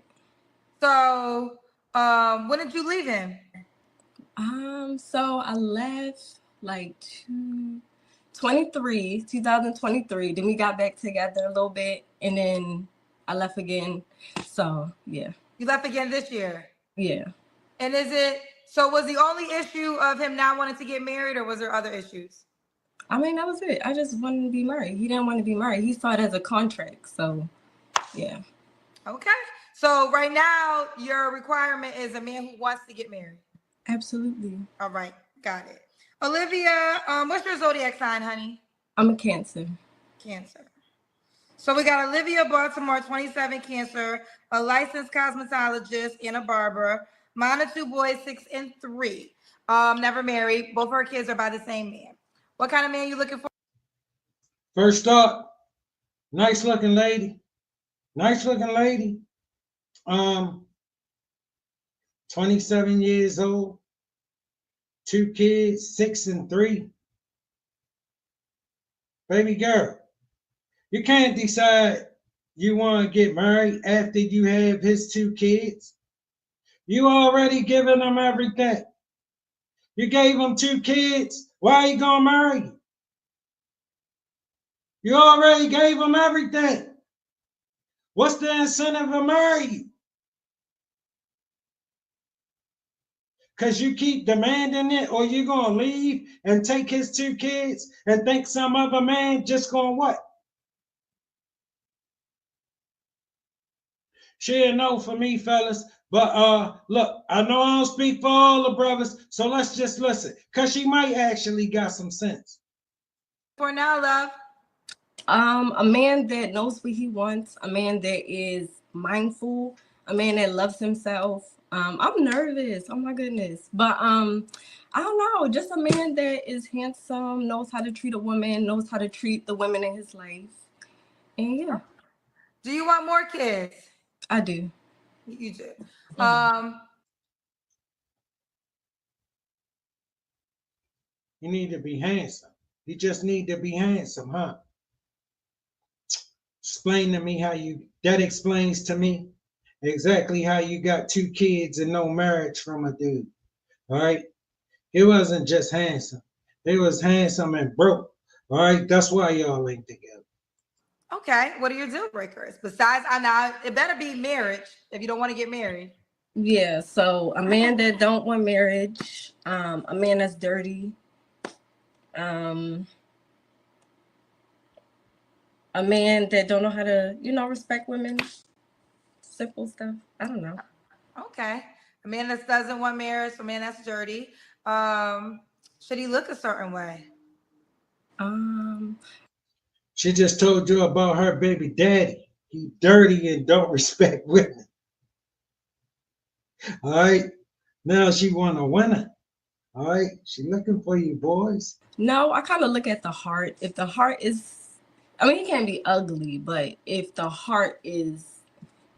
So, when did you leave him? So I left like 2023. Then we got back together a little bit, and then I left again. So yeah. You left again this year? Yeah. And was the only issue of him not wanting to get married, or was there other issues? I mean, that was it. I just wanted to be married. He didn't want to be married. He saw it as a contract. So yeah. Okay. So right now, your requirement is a man who wants to get married. Absolutely. All right. Got it. Olivia, what's your zodiac sign, honey? I'm a Cancer. Cancer. So we got Olivia Baltimore, 27, Cancer, a licensed cosmetologist and a barber. Mine are 2 boys, 6 and 3. Never married. Both her kids are by the same man. What kind of man you looking for? First up, nice looking lady. Nice looking lady. 27 years old, 2 kids, 6 and 3. Baby girl, you can't decide you want to get married after you have his 2 kids. You already given him everything. You gave him 2 kids. Why are you gonna marry you? You already gave him everything. What's the incentive to marry you? Because you keep demanding it, or you're going to leave and take his 2 kids and think some other man just going to what? She a no for me, fellas. But look, I know I don't speak for all the brothers, so let's just listen. Because she might actually got some sense. For now, love. A man that knows what he wants, a man that is mindful, a man that loves himself. I'm nervous. Oh my goodness. But I don't know, just a man that is handsome, knows how to treat a woman, knows how to treat the women in his life. And yeah. Do you want more kids? I do. You do. You need to be handsome. You just need to be handsome, huh? Explain to me that explains to me exactly how you got 2 kids and no marriage from a dude. All right. He wasn't just handsome. He was handsome and broke. All right. That's why y'all ain't together. Okay. What are your deal breakers? Besides, I know it better be marriage if you don't want to get married. Yeah, so a man that don't want marriage, a man that's dirty, a man that don't know how to, respect women. Simple stuff. I don't know. Okay. A man that doesn't want marriage, a man that's dirty. Should he look a certain way? She just told you about her baby daddy. He dirty and don't respect women. All right. Now she want a winner. All right. She looking for you, boys. No, I kind of look at the heart. If the heart is, I mean, he can't be ugly, but if the heart is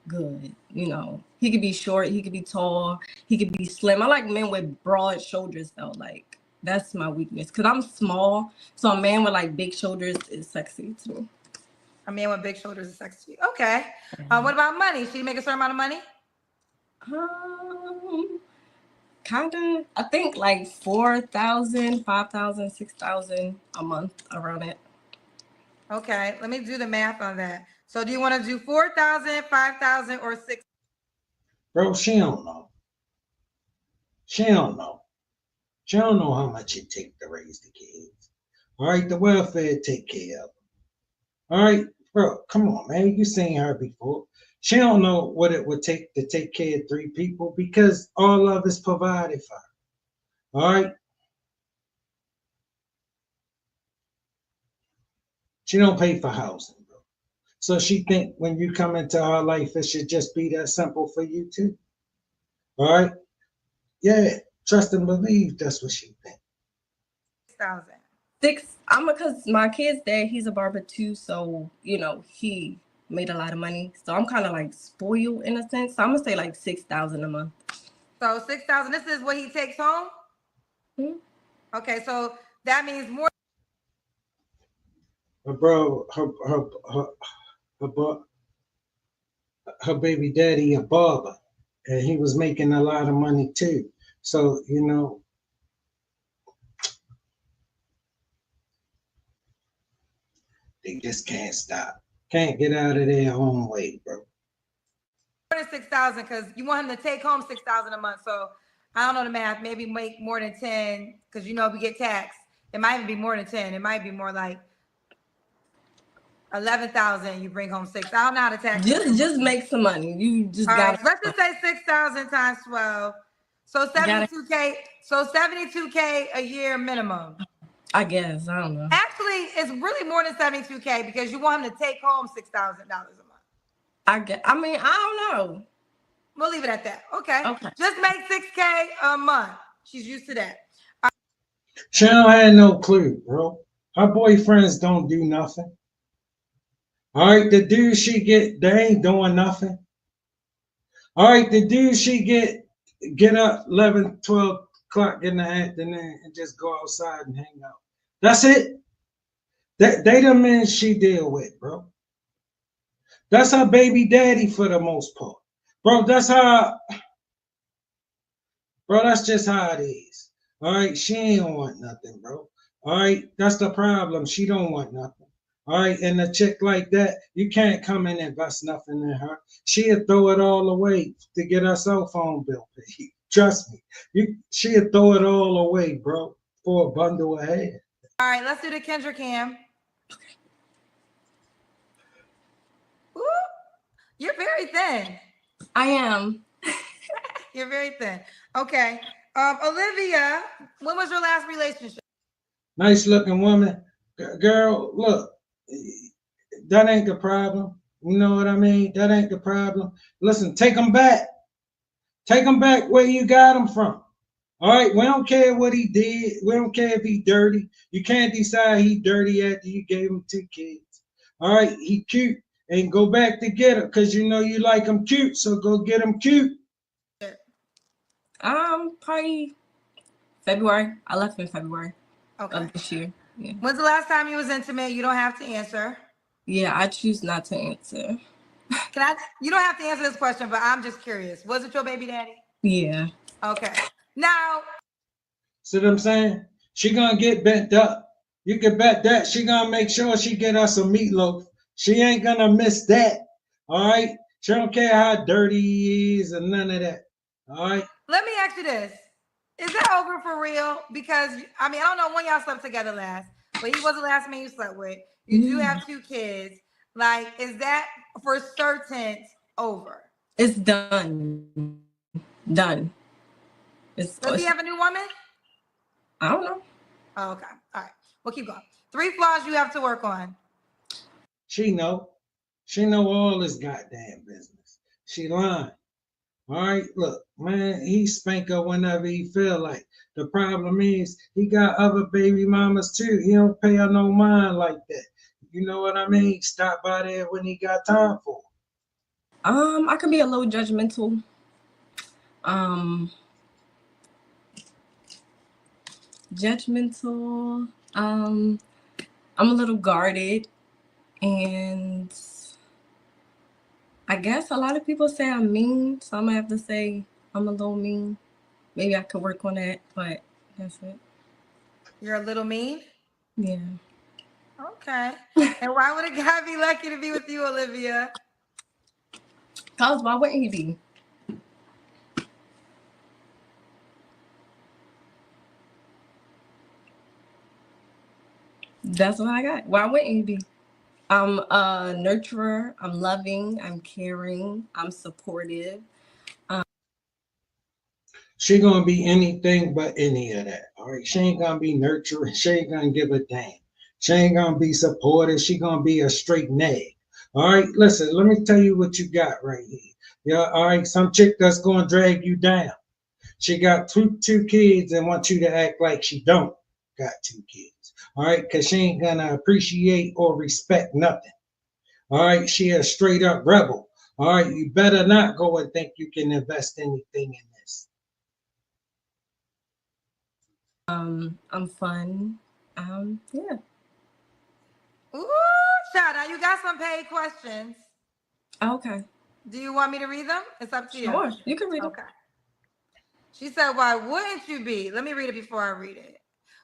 good, he could be short, he could be tall, he could be slim. I like men with broad shoulders though. Like that's my weakness because I'm small. So a man with like big shoulders is sexy to me. A man with big shoulders is sexy. Okay. What about money? Should he make a certain amount of money? Kind of. I think like 4,000, 5,000, 6,000 a month, around it. Okay, let me do the math on that. So do you want to do 4,000, 5,000, or 6? Bro, she don't know. She don't know. She don't know how much it take to raise the kids. All right, the welfare take care of them. All right, bro, come on, man. You seen her before. She don't know what it would take to take care of 3 people because all of it's provided for her. All right. She don't pay for housing, bro. So she think when you come into her life, it should just be that simple for you too. All right. Yeah, trust and believe. That's what she think. 6,000. Because my kid's dad, he's a barber too, so he made a lot of money. So I'm kind of like spoiled in a sense. So I'm gonna say like 6,000 a month. So 6,000. This is what he takes home. Okay, so that means more. Bro, her baby daddy a barber, and he was making a lot of money too. So they just can't stop, can't get out of their own way, bro. More than 6,000 because you want him to take home 6,000 a month. So I don't know the math. Maybe make more than 10 because we get taxed. It might even be more than 10. It might be more like 11,000. You bring home 6. I don't know how to tax. Just make some money. You just got. Right, let's just say 6,000 times 12. So 72K. So 72K a year minimum. I guess. I don't know. Actually, it's really more than 72K because you want him to take home $6,000 a month. I don't know. We'll leave it at that. Okay. Just make 6K a month. She's used to that. She don't have no clue, bro. Her boyfriends don't do nothing. All right, the dude she get, they ain't doing nothing. All right, the dude she get up 11, 12 o'clock in the afternoon and just go outside and hang out. That's it. They the men she deal with, bro. That's her baby daddy for the most part. Bro, that's just how it is. All right, she ain't want nothing, bro. All right, that's the problem. She don't want nothing. All right, and a chick like that, you can't come and invest nothing in her. She'll throw it all away to get her cell phone bill paid. Trust me, she'll throw it all away, bro, for a bundle of hair. All right, let's do the Kendra Cam. Ooh, you're very thin. I am. You're very thin. Okay. Olivia, when was your last relationship? Nice looking woman. Girl, look, that ain't the problem. You know what I mean? That ain't the problem. Listen, take them back. Take them back where you got them from. All right, we don't care what he did. We don't care if he dirty. You can't decide he dirty after you gave him 2 kids. All right, he cute. And go back to get her because you know you like him cute. So go get him cute. Probably February. I left in February of this year. Yeah. When's the last time you was intimate? You don't have to answer. Yeah, I choose not to answer. You don't have to answer this question, but I'm just curious. Was it your baby daddy? Yeah. Okay. Now. See what I'm saying? She gonna get bent up. You can bet that she gonna make sure she get us some meatloaf. She ain't gonna miss that. All right? She don't care how dirty he is and none of that. All right? Let me ask you this. Is that over for real? Because, I mean, I don't know when y'all slept together last, but he was the last man you slept with. You do have 2 kids. Like, is that for certain over? It's done. Done. Does he have a new woman? I don't know. Oh, okay. All right. We'll keep going. 3 flaws you have to work on. She know. She know all this goddamn business. She lying. All right, look, man, he spank her whenever he feel like. The problem is he got other baby mamas too. He don't pay her no mind like that. You know what I mean? Stop by there when he got time for. I can be a little judgmental. I'm a little guarded, and I guess a lot of people say I'm mean, so I'm gonna have to say I'm a little mean. Maybe I could work on that, but that's it. You're a little mean? Yeah. Okay. And why would a guy be lucky to be with you, Olivia? Cause why wouldn't he be? That's what I got. Why wouldn't he be? I'm a nurturer. I'm loving. I'm caring. I'm supportive. She gonna be anything but any of that. All right. She ain't gonna be nurturing. She ain't gonna give a damn. She ain't gonna be supportive. She gonna be a straight nag. All right. Listen, let me tell you what you got right here. Yeah. All right. Some chick that's gonna drag you down. She got two kids and wants you to act like she don't got 2 kids. All right. Cause she ain't gonna appreciate or respect nothing. All right. She a straight up rebel. All right. You better not go and think you can invest anything in this. I'm fun. Yeah. Ooh, child, now you got some paid questions. Okay. Do you want me to read them? It's up to you. Sure, you can read them. Okay. She said, why wouldn't you be? Let me read it before I read it.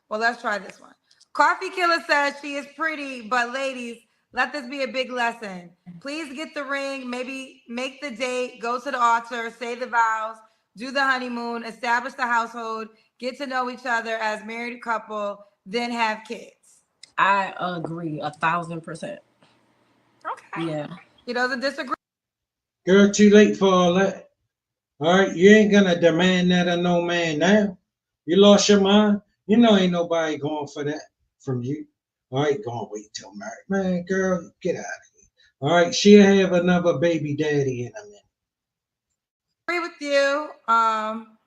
Well, let's try this one. Coffee Killer says she is pretty, but ladies, let this be a big lesson. Please get the ring, maybe make the date, go to the altar, say the vows, do the honeymoon, establish the household, get to know each other as married couple, then have kids. I agree 1,000%. Okay. Yeah. He doesn't disagree. Girl, too late for all that. All right, you ain't gonna demand that of no man now. You lost your mind. You know ain't nobody going for that from you. All right, gonna wait till married. Man, girl, get out of here. All right, she'll have another baby daddy in a minute. I agree with you. I'm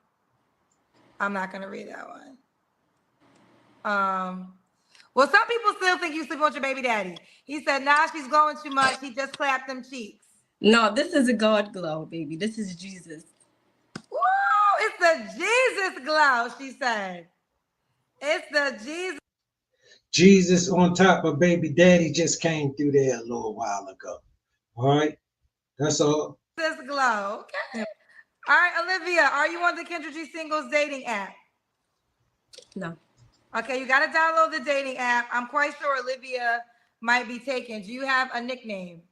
not gonna read that one. Well, some people still think you sleep with your baby daddy. He said, nah, she's glowing too much. He just clapped them cheeks. No, this is a God glow, baby. This is Jesus. Woo! It's the Jesus glow, she said. It's the Jesus. Jesus on top of baby daddy just came through there a little while ago. All right, that's all. Jesus glow. Okay. Yep. All right, Olivia, are you on the Kendra G Singles dating app? No. Okay, you got to download the dating app. I'm quite sure Olivia might be taken. Do you have a nickname?